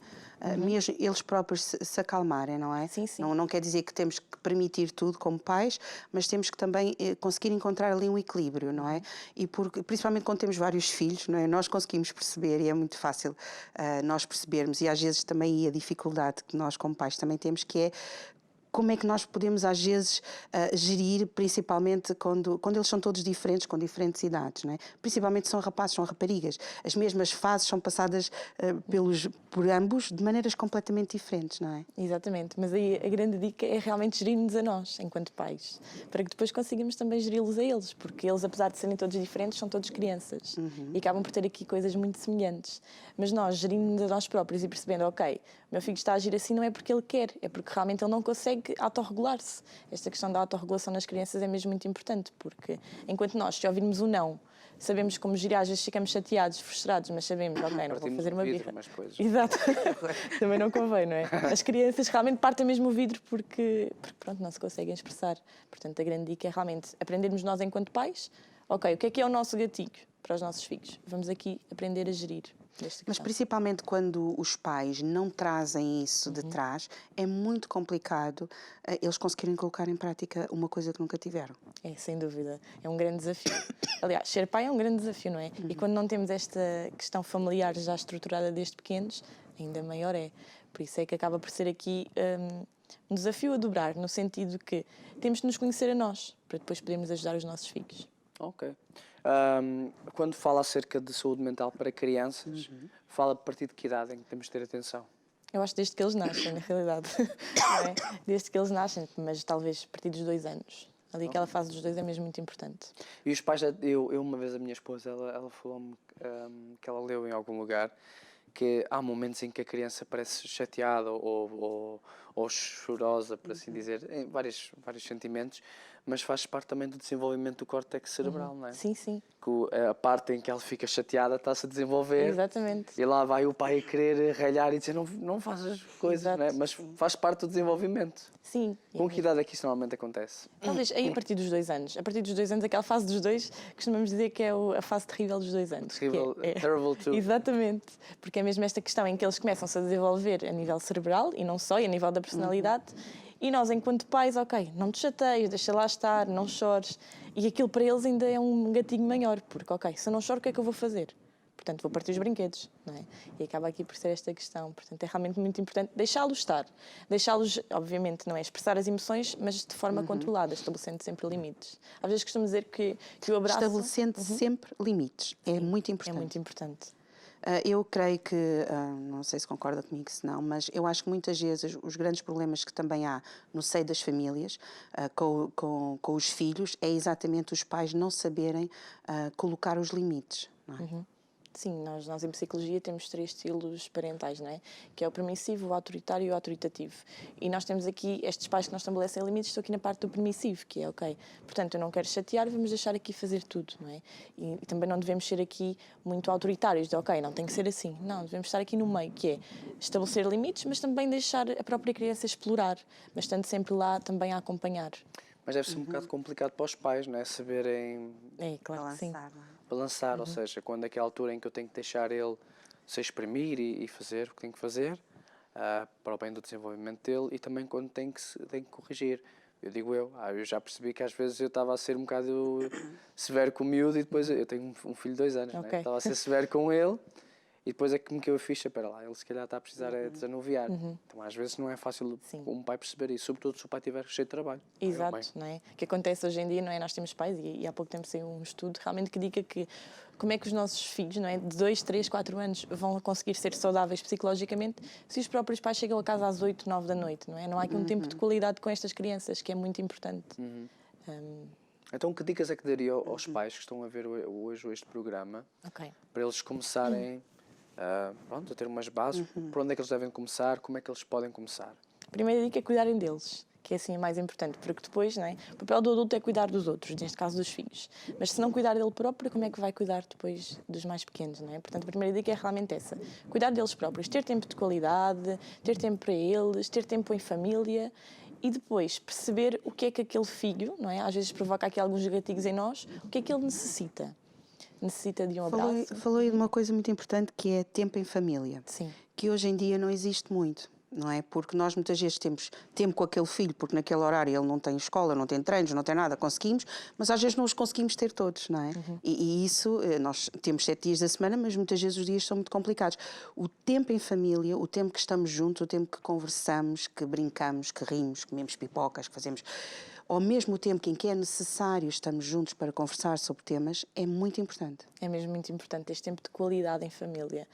mesmo eles próprios, se acalmarem, não é? Sim, sim. Não quer dizer que temos que permitir tudo como pais, mas temos que também conseguir encontrar ali um equilíbrio, não é? E principalmente quando temos vários filhos, não é? Nós conseguimos perceber, e é muito fácil nós percebermos, e às vezes também a dificuldade que nós como pais também temos, que é como é que nós podemos, às vezes, gerir, principalmente quando eles são todos diferentes, com diferentes idades, não é? Principalmente são rapazes, são raparigas. As mesmas fases são passadas por ambos de maneiras completamente diferentes, não é? Exatamente, mas aí a grande dica é realmente gerir-nos a nós, enquanto pais, para que depois consigamos também geri-los a eles, porque eles, apesar de serem todos diferentes, são todos crianças e acabam por ter aqui coisas muito semelhantes. Mas nós, gerindo-nos a nós próprios e percebendo, ok, o meu filho está a agir assim não é porque ele quer, é porque realmente ele não consegue autorregular-se. Esta questão da autorregulação nas crianças é mesmo muito importante, porque enquanto nós, se ouvirmos o não, sabemos como gerir, às vezes ficamos chateados, frustrados, mas sabemos, ok, não vou fazer uma birra. Exato. Também não convém, não é? As crianças realmente partem mesmo o vidro porque pronto, não se conseguem expressar. Portanto, a grande dica é realmente aprendermos nós enquanto pais, ok, o que é o nosso gatilho para os nossos filhos? Vamos aqui aprender a gerir. Mas principalmente quando os pais não trazem isso de trás, é muito complicado eles conseguirem colocar em prática uma coisa que nunca tiveram. É, sem dúvida. É um grande desafio. Aliás, ser pai é um grande desafio, não é? E quando não temos esta questão familiar já estruturada desde pequenos, ainda maior é. Por isso é que acaba por ser aqui um desafio a dobrar, no sentido que temos de nos conhecer a nós, para depois podermos ajudar os nossos filhos. Ok. Quando fala acerca de saúde mental para crianças, fala a partir de que idade em que temos de ter atenção? Eu acho desde que eles nascem, na realidade. Não é? Desde que eles nascem, mas talvez a partir dos 2 anos. Ali aquela fase dos 2 é mesmo muito importante. E os pais, eu uma vez a minha esposa, ela falou-me que ela leu em algum lugar que há momentos em que a criança parece chateada ou chorosa, por assim dizer, em vários sentimentos, mas faz parte também do desenvolvimento do córtex cerebral, não é? Sim, sim. Que a parte em que ela fica chateada está-se a desenvolver. Exatamente. E lá vai o pai a querer ralhar e dizer não faz as coisas, Exato. não é? Mas faz parte do desenvolvimento. Sim. Com que idade é que isso normalmente acontece? Talvez aí a partir dos 2 anos. A partir dos 2 anos, aquela fase dos 2, costumamos dizer que é a fase terrível dos 2 anos. Terrível, que é. terrible too. Exatamente. Porque é mesmo esta questão em que eles começam-se a desenvolver a nível cerebral e não só, e a nível da personalidade. E nós, enquanto pais, ok, não te chateies, deixa lá estar, não chores. E aquilo para eles ainda é um gatilho maior, porque, ok, se eu não choro, o que é que eu vou fazer? Portanto, vou partir os brinquedos, não é? E acaba aqui por ser esta questão. Portanto, é realmente muito importante deixá-los estar. Deixá-los, obviamente, não é expressar as emoções, mas de forma controlada, estabelecendo sempre limites. Às vezes costumo dizer que o abraço... Estabelecendo sempre limites. É muito importante. É muito importante. Eu creio que, não sei se concorda comigo, se não, mas eu acho que muitas vezes os grandes problemas que também há no seio das famílias, com os filhos, é exatamente os pais não saberem colocar os limites. Não é? Sim, nós em psicologia temos 3 estilos parentais, não é? Que é o permissivo, o autoritário e o autoritativo. E nós temos aqui estes pais que não estabelecem limites, estou aqui na parte do permissivo, que é, ok, portanto, eu não quero chatear, vamos deixar aqui fazer tudo, não é? E também não devemos ser aqui muito autoritários, de, ok, não tem que ser assim. Não, devemos estar aqui no meio, que é estabelecer limites, mas também deixar a própria criança explorar, mas estando sempre lá também a acompanhar. Mas deve ser um bocado complicado para os pais, não é? Saberem É, claro que sim. balançar, ou seja, quando é que é a altura em que eu tenho que deixar ele se exprimir e fazer o que tem que fazer para o bem do desenvolvimento dele e também quando tem que corrigir. Eu já percebi que às vezes eu estava a ser um bocado severo com o miúdo e depois eu tenho um filho de 2 anos, Ok. né? Estava a ser severo com ele e depois é que me caiu a ficha, espera lá, ele se calhar está a precisar desanuviar. Então às vezes não é fácil um pai perceber isso, sobretudo se o pai estiver cheio de trabalho. Exato, não é? O que acontece hoje em dia, não é? Nós temos pais, e há pouco tempo saiu um estudo realmente que diga que como é que os nossos filhos, não é? De 2, 3, 4 anos vão conseguir ser saudáveis psicologicamente se os próprios pais chegam a casa às 8, 9 da noite, não é? Não há aqui um tempo de qualidade com estas crianças, que é muito importante. Então que dicas é que daria aos pais que estão a ver hoje este programa Ok. para eles começarem a ter umas bases, por onde é que eles devem começar, como é que eles podem começar? A primeira dica é cuidarem deles, que é assim o mais importante, porque depois, não é? O papel do adulto é cuidar dos outros, neste caso dos filhos. Mas se não cuidar dele próprio, como é que vai cuidar depois dos mais pequenos, não é? Portanto, a primeira dica é realmente essa: cuidar deles próprios, ter tempo de qualidade, ter tempo para eles, ter tempo em família. E depois perceber o que é que aquele filho, não é? Às vezes provoca aqui alguns gatilhos em nós, o que é que ele necessita. Necessita de um abraço. Falou aí de uma coisa muito importante que é tempo em família. Sim. Que hoje em dia não existe muito, não é? Porque nós muitas vezes temos tempo com aquele filho, porque naquele horário ele não tem escola, não tem treinos, não tem nada, conseguimos, mas às vezes não os conseguimos ter todos, não é? E isso, nós temos 7 dias da semana, mas muitas vezes os dias são muito complicados. O tempo em família, o tempo que estamos juntos, o tempo que conversamos, que brincamos, que rimos, que comemos pipocas, que fazemos... Ao mesmo tempo em que é necessário estarmos juntos para conversar sobre temas, é muito importante. É mesmo muito importante este tempo de qualidade em família.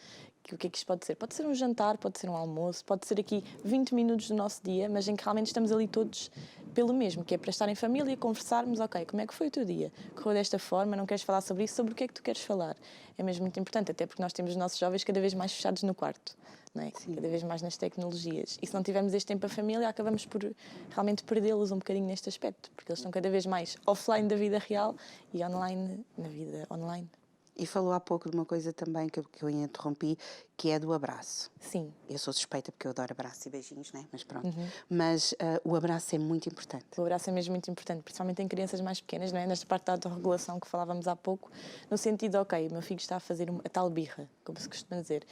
O que é que isto pode ser? Pode ser um jantar, pode ser um almoço, pode ser aqui 20 minutos do nosso dia, mas em que realmente estamos ali todos pelo mesmo, que é para estar em família, conversarmos, ok, como é que foi o teu dia? Correu desta forma, não queres falar sobre isso? Sobre o que é que tu queres falar? É mesmo muito importante, até porque nós temos os nossos jovens cada vez mais fechados no quarto, não é? Cada vez mais nas tecnologias. E se não tivermos este tempo a família, acabamos por realmente perdê-los um bocadinho neste aspecto, porque eles estão cada vez mais offline da vida real e online na vida online. E falou há pouco de uma coisa também que eu interrompi, que é do abraço. Sim. Eu sou suspeita porque eu adoro abraço e beijinhos, né? Mas pronto. Mas o abraço é muito importante. O abraço é mesmo muito importante, principalmente em crianças mais pequenas, não é? Nesta parte da autorregulação que falávamos há pouco, no sentido, ok, o meu filho está a fazer a tal birra, como se costuma dizer.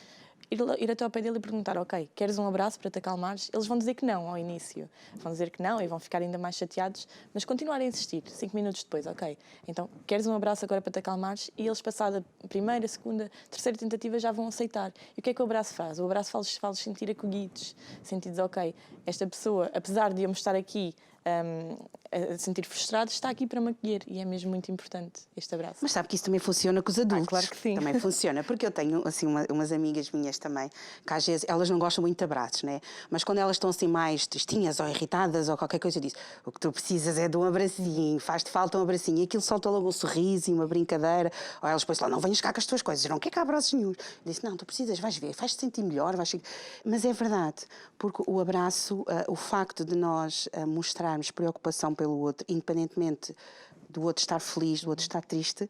Ir até ao pé dele e perguntar, ok, queres um abraço para te acalmares? Eles vão dizer que não ao início. Vão dizer que não e vão ficar ainda mais chateados, mas continuar a insistir. 5 minutos depois, ok, então queres um abraço agora para te acalmares? E eles, passada a primeira, segunda, terceira tentativa, já vão aceitar. E o que é que o abraço faz? O abraço faz-los sentir acolhidos. Sentidos, ok, esta pessoa, apesar de eu me estar aqui a sentir frustrados, está aqui para me acolher e é mesmo muito importante este abraço. Mas sabe que isso também funciona com os adultos. Claro que sim. Também funciona, porque eu tenho assim umas amigas minhas também, que às vezes elas não gostam muito de abraços, né? Mas quando elas estão assim mais tristinhas ou irritadas ou qualquer coisa disso, o que tu precisas é de um abracinho, faz-te falta um abracinho, e aquilo solta logo um sorriso e uma brincadeira, ou elas depois lá, não venhas cá com as tuas coisas, eu não quero cá abraços nenhum. Eu disse, não, tu precisas, vais ver, vais-te sentir melhor, Mas é verdade, porque o abraço, o facto de nós mostrarmos preocupação pelo outro, independentemente do outro estar feliz, do outro estar triste,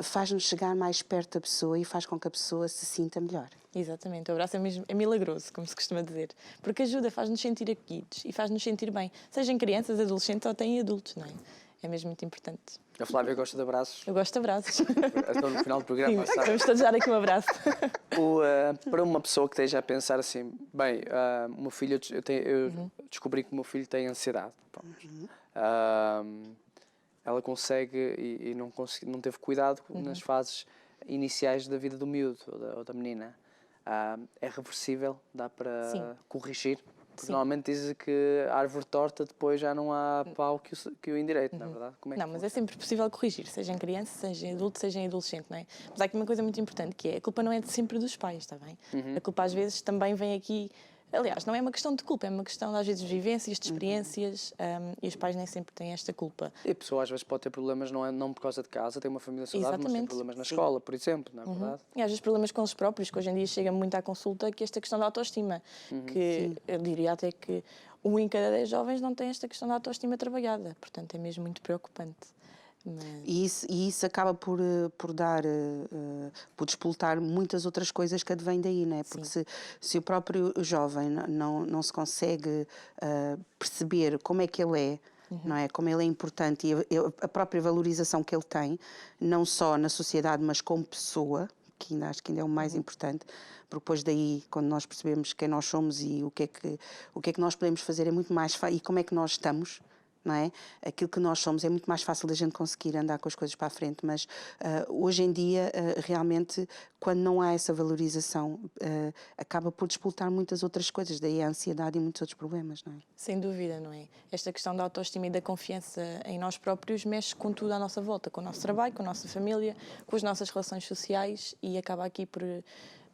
faz-nos chegar mais perto da pessoa e faz com que a pessoa se sinta melhor. Exatamente, o abraço é milagroso, como se costuma dizer, porque ajuda, faz-nos sentir acolhidos e faz-nos sentir bem, seja em crianças, adolescentes ou até em adultos, não é? É mesmo muito importante. A Flávia gosta de abraços. Eu gosto de abraços. Estou no final do programa. Sim, vamos todos dar aqui um abraço. Para uma pessoa que esteja a pensar assim, bem, o meu filho, eu descobri que o meu filho tem ansiedade. Ela consegue e não teve cuidado nas fases iniciais da vida do miúdo ou da menina. É reversível, dá para corrigir. Porque normalmente dizem que a árvore torta depois já não há pau que o endireite, não é verdade? Como é que Mas é sempre possível corrigir, seja em criança, seja em adulto, seja em adolescente, não é? Mas há aqui uma coisa muito importante, que é a culpa não é sempre dos pais, está bem? A culpa às vezes também vem aqui. Aliás, não é uma questão de culpa, é uma questão, às vezes, de vivências, de experiências, e os pais nem sempre têm esta culpa. E a pessoa às vezes pode ter problemas não por causa de casa, tem uma família saudável, mas tem problemas na escola, por exemplo, não é verdade? E às vezes problemas com eles próprios, que hoje em dia chega muito à consulta, que é esta questão da autoestima, que eu diria até que 1 em cada 10 jovens não tem esta questão da autoestima trabalhada, portanto é mesmo muito preocupante. E isso acaba por despoltar muitas outras coisas que advêm daí, não é? Porque se o próprio jovem não se consegue perceber como é que ele é, não é? Como ele é importante e a própria valorização que ele tem, não só na sociedade, mas como pessoa, que acho que ainda é o mais importante, porque depois daí, quando nós percebemos quem nós somos e o que é que nós podemos fazer, é muito mais fácil, e como é que nós estamos, não é? Aquilo que nós somos é muito mais fácil da gente conseguir andar com as coisas para a frente, mas hoje em dia, realmente, quando não há essa valorização, acaba por despoltar muitas outras coisas, daí a ansiedade e muitos outros problemas, não é? Sem dúvida, não é? Esta questão da autoestima e da confiança em nós próprios mexe com tudo à nossa volta, com o nosso trabalho, com a nossa família, com as nossas relações sociais e acaba aqui por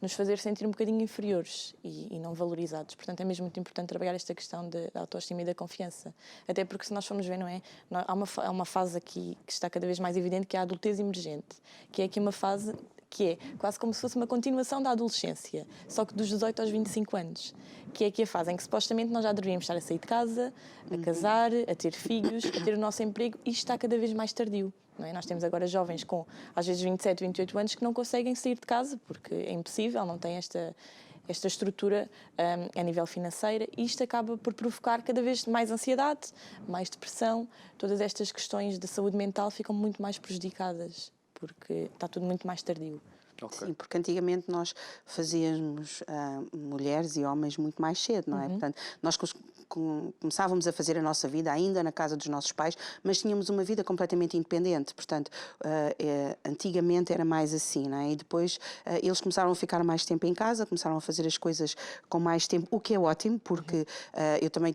nos fazer sentir um bocadinho inferiores e não valorizados. Portanto, é mesmo muito importante trabalhar esta questão da autoestima e da confiança. Até porque, se nós formos ver, não é? Há uma fase aqui que está cada vez mais evidente, que é a adultez emergente, que é aqui uma fase que é quase como se fosse uma continuação da adolescência, só que dos 18 aos 25 anos, que é a fase em que supostamente nós já deveríamos estar a sair de casa, a casar, a ter filhos, a ter o nosso emprego, e isto está cada vez mais tardio. Não é? Nós temos agora jovens com, às vezes, 27, 28 anos que não conseguem sair de casa porque é impossível, não têm esta estrutura a nível financeiro, e isto acaba por provocar cada vez mais ansiedade, mais depressão, todas estas questões de saúde mental ficam muito mais prejudicadas, porque está tudo muito mais tardio. Sim, porque antigamente nós fazíamos mulheres e homens muito mais cedo, não é? Portanto, nós começávamos a fazer a nossa vida ainda na casa dos nossos pais, mas tínhamos uma vida completamente independente. Portanto, antigamente era mais assim, não é? E depois eles começaram a ficar mais tempo em casa, começaram a fazer as coisas com mais tempo, o que é ótimo, porque eu também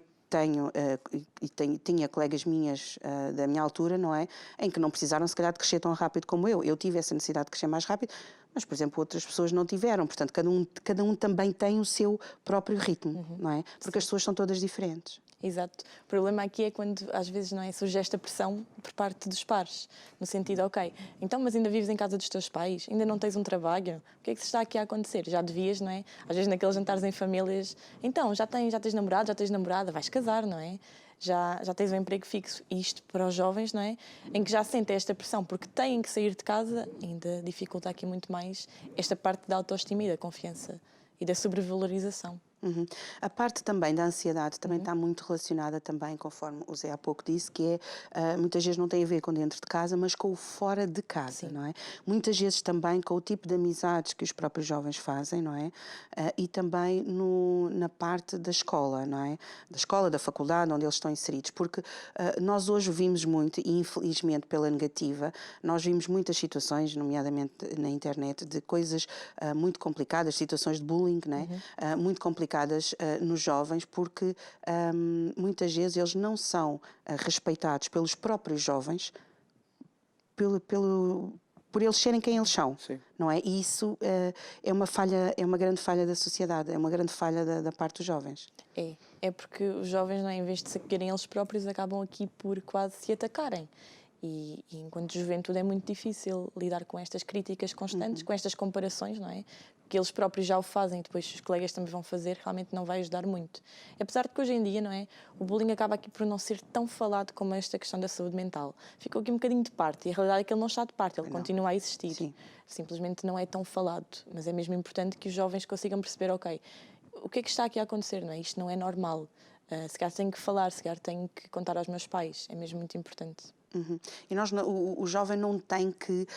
tinha colegas minhas da minha altura, não é? Em que não precisaram, se calhar, de crescer tão rápido como eu. Eu tive essa necessidade de crescer mais rápido, mas, por exemplo, outras pessoas não tiveram. Portanto, cada um também tem o seu próprio ritmo, não é? Porque as pessoas são todas diferentes. Exato. O problema aqui é quando, às vezes, não é, surge esta pressão por parte dos pares, no sentido, ok, então, mas ainda vives em casa dos teus pais? Ainda não tens um trabalho? O que é que está aqui a acontecer? Já devias, não é? Às vezes, naqueles jantares em famílias, então, já tens namorado, já tens namorada, vais casar, não é? Já tens um emprego fixo. E isto, para os jovens, não é? Em que já sentem esta pressão porque têm que sair de casa, ainda dificulta aqui muito mais esta parte da autoestima e da confiança e da sobrevalorização. A parte também da ansiedade também está muito relacionada também, conforme o Zé há pouco disse, que é, muitas vezes não tem a ver com dentro de casa, mas com o fora de casa, não é? Muitas vezes também com o tipo de amizades que os próprios jovens fazem, não é? E também na parte da escola, não é? Da escola, da faculdade, onde eles estão inseridos, porque nós hoje vimos muito, e infelizmente pela negativa, nós vimos muitas situações, nomeadamente na internet, de coisas muito complicadas, situações de bullying, não é? Muito complicadas nos jovens, porque muitas vezes eles não são respeitados pelos próprios jovens por eles serem quem eles são. Sim. Não é? E isso é uma grande falha da sociedade, é uma grande falha da parte dos jovens. É porque os jovens, não é, em vez de se acolherem eles próprios, acabam aqui por quase se atacarem. E enquanto juventude é muito difícil lidar com estas críticas constantes, com estas comparações, não é? Que eles próprios já o fazem e depois os colegas também vão fazer, realmente não vai ajudar muito. Apesar de que hoje em dia, não é? O bullying acaba aqui por não ser tão falado como esta questão da saúde mental. Ficou aqui um bocadinho de parte, e a realidade é que ele não está de parte, ele continua a existir. Sim. Simplesmente não é tão falado, mas é mesmo importante que os jovens consigam perceber, ok, o que é que está aqui a acontecer, não é? Isto não é normal. Se calhar tenho que falar, se calhar tenho que contar aos meus pais, é mesmo muito importante. E o jovem não tem que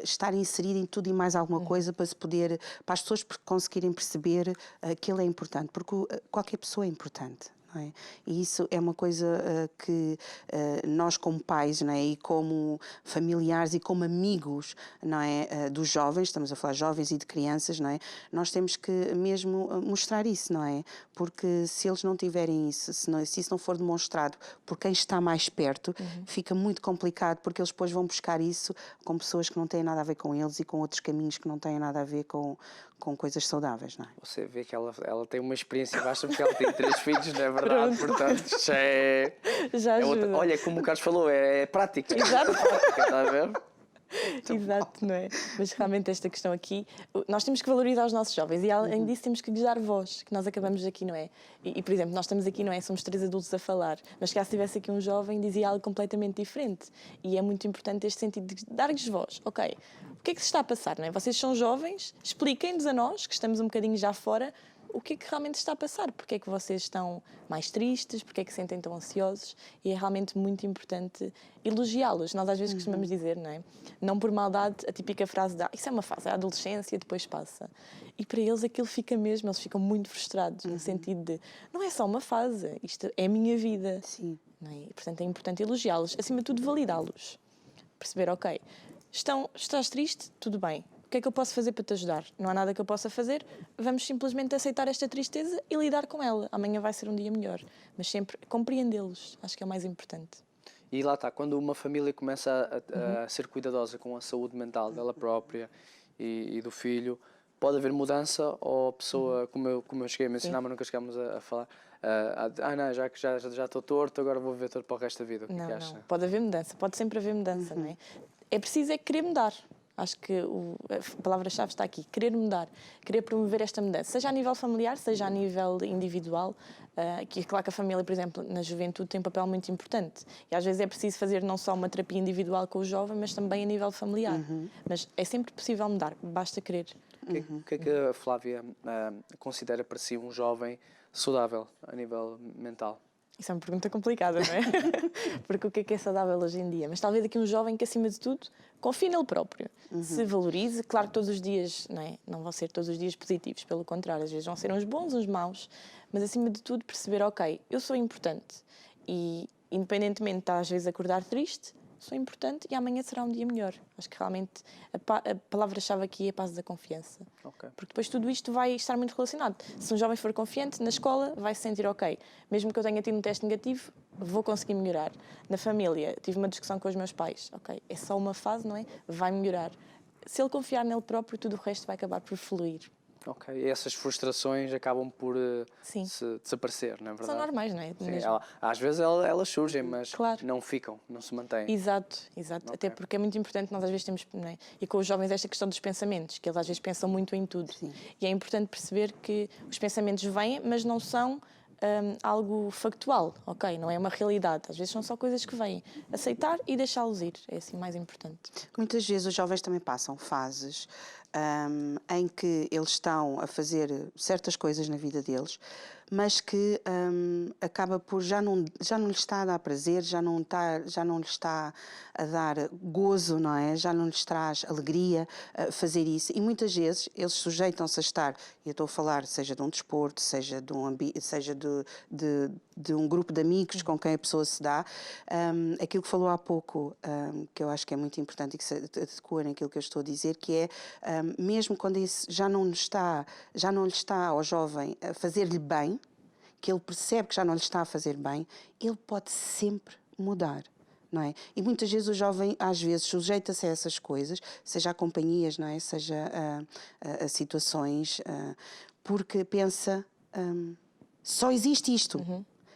estar inserido em tudo e mais alguma coisa para as pessoas conseguirem perceber que ele é importante, porque qualquer pessoa é importante. Não é? E isso é uma coisa que nós como pais, não é? E como familiares e como amigos, não é? Dos jovens, estamos a falar de jovens e de crianças, não é? Nós temos que mesmo mostrar isso, não é? Porque se eles não tiverem isso, se isso não for demonstrado por quem está mais perto, fica muito complicado, porque eles depois vão buscar isso com pessoas que não têm nada a ver com eles e com outros caminhos que não têm nada a ver com coisas saudáveis, não é? Você vê que ela tem uma experiência vasta porque ela tem 3 filhos, não é verdade? Portanto, já é... Já ajuda. Olha, como o Carlos falou, é prática. Exato. Está a ver? Exato, não é? Mas realmente esta questão aqui, nós temos que valorizar os nossos jovens e além disso temos que lhes dar voz, que nós acabamos aqui, não é? E, por exemplo, nós estamos aqui, não é? Somos 3 adultos a falar, mas se tivesse aqui um jovem dizia algo completamente diferente e é muito importante este sentido de dar-lhes voz. Ok, o que é que se está a passar, não é? Vocês são jovens, expliquem-nos a nós, que estamos um bocadinho já fora, o que é que realmente está a passar, porque é que vocês estão mais tristes, porque é que se sentem tão ansiosos, e é realmente muito importante elogiá-los. Nós às vezes costumamos dizer, não é? Não por maldade, a típica frase de isso é uma fase, é a adolescência, depois passa. E para eles aquilo fica mesmo, eles ficam muito frustrados, no sentido de, não é só uma fase, isto é a minha vida. Sim. Não é? E, portanto, é importante elogiá-los, acima de tudo validá-los. Perceber, ok, estás triste? Tudo bem. O que é que eu posso fazer para te ajudar? Não há nada que eu possa fazer, vamos simplesmente aceitar esta tristeza e lidar com ela. Amanhã vai ser um dia melhor. Mas sempre compreendê-los, acho que é o mais importante. E lá está, quando uma família começa a ser cuidadosa com a saúde mental dela própria e do filho, pode haver mudança ou a pessoa, como eu cheguei a mencionar, mas nunca chegámos a falar, não, já estou torto, agora vou viver torto para o resto da vida. O que é que acha? Não. Pode haver mudança, pode sempre haver mudança, não é? É preciso é querer mudar. Acho que a palavra-chave está aqui, querer mudar, querer promover esta mudança, seja a nível familiar, seja a nível individual, que é claro que a família, por exemplo, na juventude tem um papel muito importante e às vezes é preciso fazer não só uma terapia individual com o jovem, mas também a nível familiar. Mas é sempre possível mudar, basta querer. O que é que a Flávia considera para si um jovem saudável a nível mental? Isso é uma pergunta complicada, não é? Porque o que é saudável hoje em dia? Mas talvez aqui um jovem que, acima de tudo, confie nele próprio, se valorize. Claro que todos os dias, não é? Não vão ser todos os dias positivos, pelo contrário, às vezes vão ser uns bons, uns maus, mas acima de tudo perceber, ok, eu sou importante e independentemente de às vezes acordar triste, sou importante e amanhã será um dia melhor. Acho que realmente a palavra-chave aqui é a paz da confiança. Ok. Porque depois tudo isto vai estar muito relacionado. Se um jovem for confiante, na escola vai se sentir ok. Mesmo que eu tenha tido um teste negativo, vou conseguir melhorar. Na família, tive uma discussão com os meus pais. Ok, é só uma fase, não é? Vai melhorar. Se ele confiar nele próprio, tudo o resto vai acabar por fluir. Ok, e essas frustrações acabam por Sim. desaparecer, não é verdade? São normais, não é? Sim, Mesmo. às vezes elas surgem, mas Claro. não ficam, não se mantêm. Exato, exato. Até porque é muito importante, nós às vezes temos, não é? E com os jovens esta questão dos pensamentos, que eles às vezes pensam muito em tudo. Sim. E é importante perceber que os pensamentos vêm, mas não são algo factual, ok? Não é uma realidade. Às vezes são só coisas que vêm. Aceitar e deixá-los ir, é assim mais importante. Muitas vezes os jovens também passam fases em que eles estão a fazer certas coisas na vida deles, mas que acaba por já não lhes está a dar prazer, já não lhes está a dar gozo, não é? Já não lhes traz alegria fazer isso. E muitas vezes eles sujeitam-se a estar, e eu estou a falar seja de um desporto, seja de um grupo de amigos com quem a pessoa se dá, aquilo que falou há pouco, que eu acho que é muito importante e que se adequa naquilo que eu estou a dizer, que é mesmo quando isso já não lhe está ao jovem a fazer-lhe bem, que ele percebe que já não lhe está a fazer bem, ele pode sempre mudar. Não é? E muitas vezes o jovem, às vezes, sujeita-se a essas coisas, seja a companhias, não é? Seja a situações, porque pensa, só existe isto.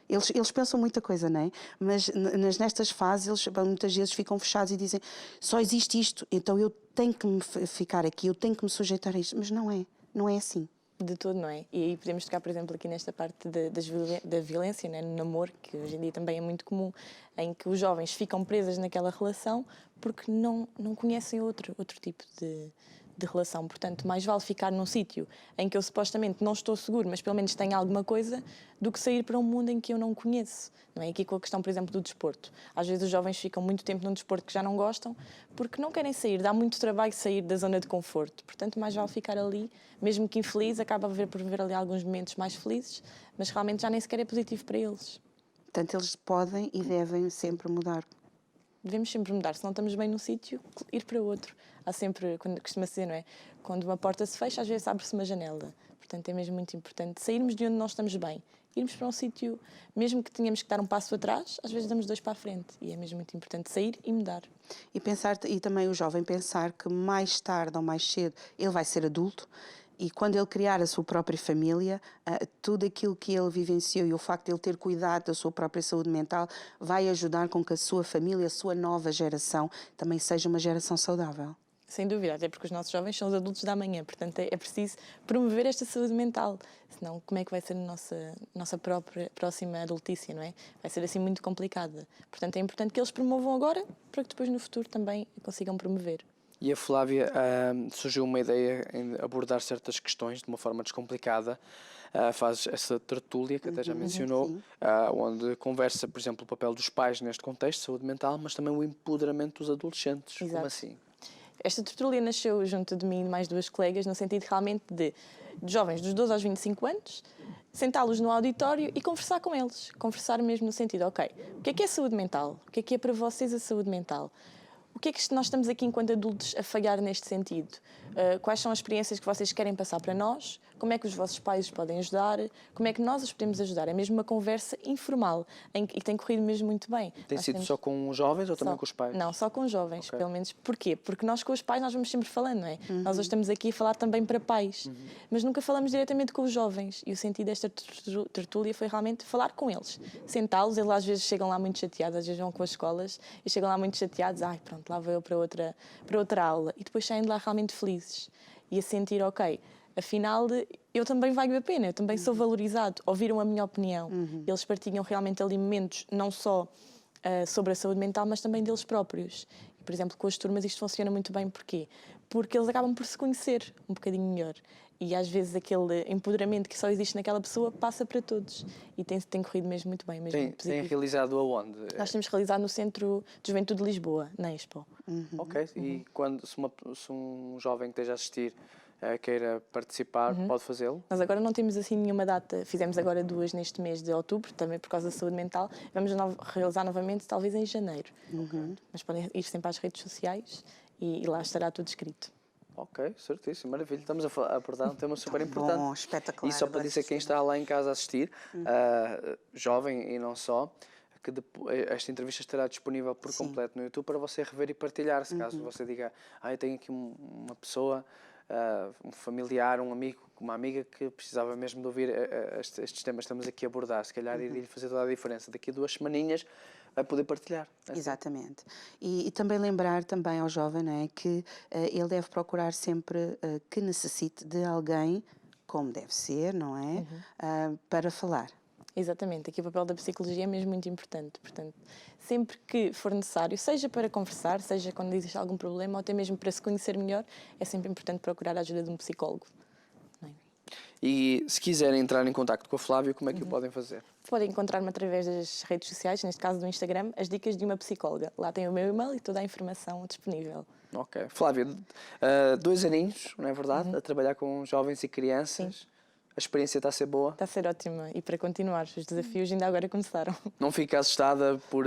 Eles pensam muita coisa, não é? Mas nestas fases, eles muitas vezes ficam fechados e dizem, só existe isto, então eu tenho que me ficar aqui, eu tenho que me sujeitar a isto. Mas não é assim. De todo, não é? E aí podemos tocar, por exemplo, aqui nesta parte da violência, né? No namoro, que hoje em dia também é muito comum, em que os jovens ficam presos naquela relação porque não conhecem outro tipo de relação. Portanto, mais vale ficar num sítio em que eu supostamente não estou seguro, mas pelo menos tenho alguma coisa, do que sair para um mundo em que eu não conheço. Não é? Aqui com a questão, por exemplo, do desporto. Às vezes os jovens ficam muito tempo num desporto que já não gostam porque não querem sair. Dá muito trabalho sair da zona de conforto. Portanto, mais vale ficar ali, mesmo que infeliz, acaba por viver ali alguns momentos mais felizes, mas realmente já nem sequer é positivo para eles. Portanto, eles podem e devem sempre mudar. Devemos sempre mudar. Se não estamos bem num sítio, ir para outro. Há sempre, quando costuma-se dizer, não é? Quando uma porta se fecha, às vezes abre-se uma janela. Portanto, é mesmo muito importante sairmos de onde nós estamos bem. Irmos para um sítio, mesmo que tenhamos que dar um passo atrás, às vezes damos 2 para a frente. E é mesmo muito importante sair e mudar. E também o jovem pensar que mais tarde ou mais cedo ele vai ser adulto. E quando ele criar a sua própria família, tudo aquilo que ele vivenciou e o facto de ele ter cuidado da sua própria saúde mental vai ajudar com que a sua família, a sua nova geração, também seja uma geração saudável. Sem dúvida, até porque os nossos jovens são os adultos da amanhã, portanto é preciso promover esta saúde mental, senão como é que vai ser a nossa próxima adultícia, não é? Vai ser assim muito complicada. Portanto é importante que eles promovam agora, para que depois no futuro também consigam promover. E a Flávia surgiu uma ideia em abordar certas questões de uma forma descomplicada. Faz essa tertúlia, que até já mencionou, onde conversa, por exemplo, o papel dos pais neste contexto, saúde mental, mas também o empoderamento dos adolescentes. Exato. Como assim? Esta tertúlia nasceu junto de mim e mais 2 colegas, no sentido realmente de jovens dos 12 aos 25 anos, sentá-los no auditório e conversar com eles. Conversar mesmo no sentido, ok, o que é saúde mental? O que é para vocês a saúde mental? O que é que nós estamos aqui enquanto adultos a falhar neste sentido? Quais são as experiências que vocês querem passar para nós? como é que os vossos pais os podem ajudar, como é que nós os podemos ajudar. É mesmo uma conversa informal e tem corrido mesmo muito bem. Tem sido só com os jovens ou também com os pais? Não, só com os jovens, pelo menos. Porquê? Porque nós com os pais nós vamos sempre falando, não é? Nós hoje estamos aqui a falar também para pais, mas nunca falamos diretamente com os jovens. E o sentido desta tertúlia foi realmente falar com eles, sentá-los. Eles às vezes chegam lá muito chateados, às vezes vão com as escolas e chegam lá muito chateados. Ai, pronto, lá vou eu para outra aula. E depois saem de lá realmente felizes e a sentir, ok, afinal eu também valho a pena, eu também sou valorizado. Ouviram a minha opinião. Eles partilham realmente ali momentos, não só sobre a saúde mental, mas também deles próprios. E, por exemplo, com as turmas isto funciona muito bem. Porquê? Porque eles acabam por se conhecer um bocadinho melhor. E às vezes aquele empoderamento que só existe naquela pessoa passa para todos. E tem corrido mesmo muito bem. Mesmo muito Tem positivo. realizado aonde? Nós temos realizado no Centro de Juventude de Lisboa, na Expo. Ok, e se um jovem que esteja a assistir queira participar, pode fazê-lo? Nós agora não temos assim nenhuma data. Fizemos agora 2 neste mês de outubro, também por causa da saúde mental. Vamos realizar novamente, talvez em janeiro. Mas podem ir sempre às redes sociais e lá estará tudo escrito. Ok, certíssimo, maravilha. Estamos a abordar um tema super importante. Bom, espetacular. E só para dizer quem está lá em casa a assistir, jovem e não só, que esta entrevista estará disponível por completo no YouTube para você rever e partilhar. Se caso você diga, eu tenho aqui uma pessoa, um familiar, um amigo, uma amiga que precisava mesmo de ouvir estes temas que estamos aqui a abordar, se calhar iria fazer toda a diferença. Daqui a 2 semaninhas vai poder partilhar. Exatamente. E também lembrar também ao jovem, não é, que ele deve procurar sempre que necessite de alguém, como deve ser, não é, para falar. Exatamente, aqui o papel da psicologia é mesmo muito importante. Portanto, sempre que for necessário, seja para conversar, seja quando existe algum problema, ou até mesmo para se conhecer melhor, é sempre importante procurar a ajuda de um psicólogo. Não é? E se quiserem entrar em contacto com a Flávia, como é que o podem fazer? Podem encontrar-me através das redes sociais, neste caso do Instagram, as dicas de uma psicóloga. Lá tem o meu e-mail e toda a informação disponível. Ok. Flávia, 2 aninhos, não é verdade? A trabalhar com jovens e crianças. Sim. A experiência está a ser boa? Está a ser ótima e para continuar, os desafios ainda agora começaram. Não fica assustada por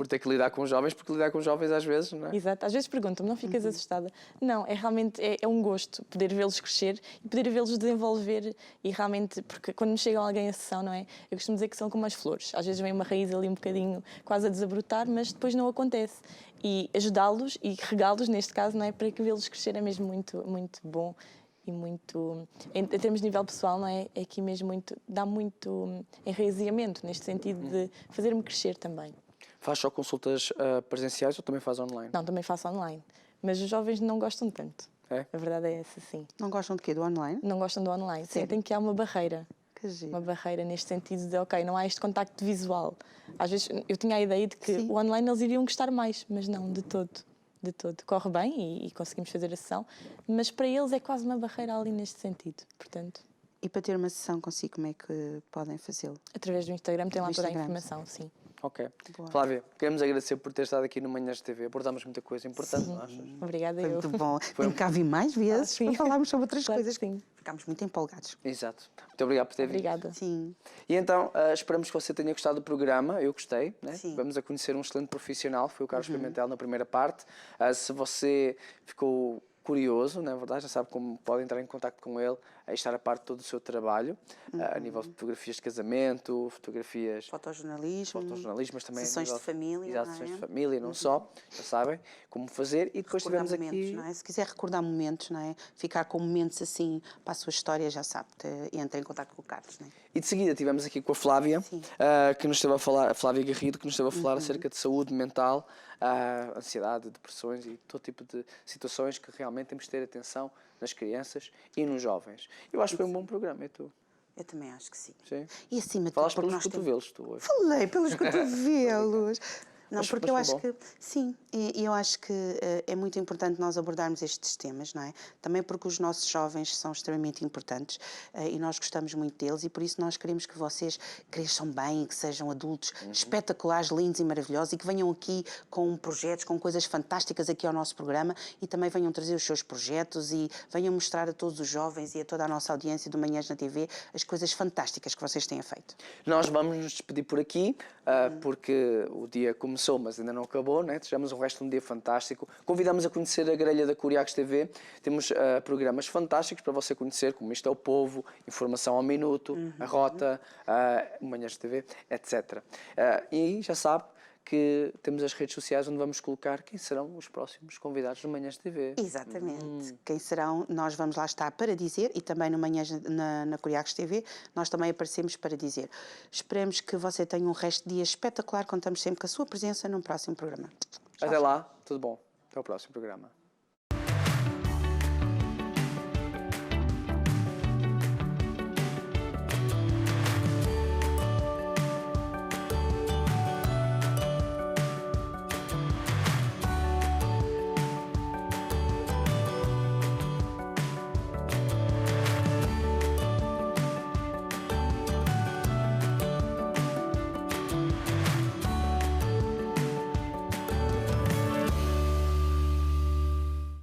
ter que lidar com os jovens, porque lidar com os jovens às vezes, não é? Exato, às vezes perguntam-me, não ficas assustada? Não, é realmente é um gosto poder vê-los crescer e poder vê-los desenvolver e realmente, porque quando me chega alguém à sessão, não é? Eu costumo dizer que são como as flores, às vezes vem uma raiz ali um bocadinho quase a desabrotar, mas depois não acontece. E ajudá-los e regá-los, neste caso, não é? Para que vê-los crescer é mesmo muito, muito bom. E muito, em termos de nível pessoal, não é? É aqui mesmo dá muito enraizamento, neste sentido de fazer-me crescer também. Faz só consultas presenciais ou também faz online? Não, também faço online. Mas os jovens não gostam tanto. É? A verdade é essa, sim. Não gostam de quê? Do online? Não gostam do online. Sério? Sentem que há uma barreira. Que giro. Uma barreira neste sentido de, ok, não há este contacto visual. Às vezes eu tinha a ideia de que o online eles iriam gostar mais, mas não, de todo. De todo. Corre bem e conseguimos fazer a sessão, mas para eles é quase uma barreira ali neste sentido. Portanto, E para ter uma sessão consigo, como é que podem fazê-lo? através do Instagram tem lá toda a Instagram. informação, sim. Ok. Boa. Flávia, queremos agradecer por ter estado aqui no Manhãs de TV. Abordámos muita coisa importante, não achas? Obrigada Foi eu. muito bom. Tem cá vir mais vezes sim. para falarmos sobre outras Claro que coisas. sim. Ficámos muito empolgados. Exato. Muito obrigado por ter vindo. Obrigada. Sim. E então, esperamos que você tenha gostado do programa. Eu gostei. Né? Sim. Vamos a conhecer um excelente profissional, foi o Carlos Pimentel na primeira parte. Se você ficou curioso, na verdade, já sabe como pode entrar em contato com ele e estar a parte de todo o seu trabalho, a nível de fotografias de casamento, fotografias... Fotojornalismo. mas também a Sessões nível de família, Exato, não é? sessões de família, não só, já sabem como fazer. E depois Recordar tivemos momentos, aqui... não é? Se quiser recordar momentos, não é? Ficar com momentos assim para a sua história, já sabe, entra em contato com o Carlos, não é? E de seguida tivemos aqui com a Flávia, que nos esteve a falar, a Flávia Garrido, que nos esteve a falar acerca de saúde mental, ansiedade, depressões e todo tipo de situações que realmente temos de ter atenção nas crianças e nos jovens. Eu acho que foi um bom programa, e tu? Eu também acho que sim. Sim. E acima de tudo, Falaste porque pelos nós temos... cotovelos, tu hoje. Falei pelos cotovelos. Não, Mas porque foi eu acho bom. que, sim, e eu acho que é muito importante nós abordarmos estes temas, não é? Também porque os nossos jovens são extremamente importantes e nós gostamos muito deles e por isso nós queremos que vocês cresçam bem e que sejam adultos espetaculares, lindos e maravilhosos e que venham aqui com projetos, com coisas fantásticas aqui ao nosso programa e também venham trazer os seus projetos e venham mostrar a todos os jovens e a toda a nossa audiência do Manhãs na TV as coisas fantásticas que vocês têm feito. Nós vamos nos despedir por aqui, porque o dia começou. começou, mas ainda não acabou, né? Desejamos o resto de um dia fantástico. Convidamos a conhecer a grelha da Curiacos TV. Temos programas fantásticos para você conhecer, como Isto é o Povo, Informação ao Minuto, a Rota, Manhãs de TV, etc. E já sabe que temos as redes sociais onde vamos colocar quem serão os próximos convidados do Manhãs de TV. Exatamente. Quem serão, nós vamos lá estar para dizer, e também no Manhãs na Curiacos TV, nós também aparecemos para dizer. Esperemos que você tenha um resto de dia espetacular, contamos sempre com a sua presença num próximo programa. Até lá, tudo bom. Até o próximo programa.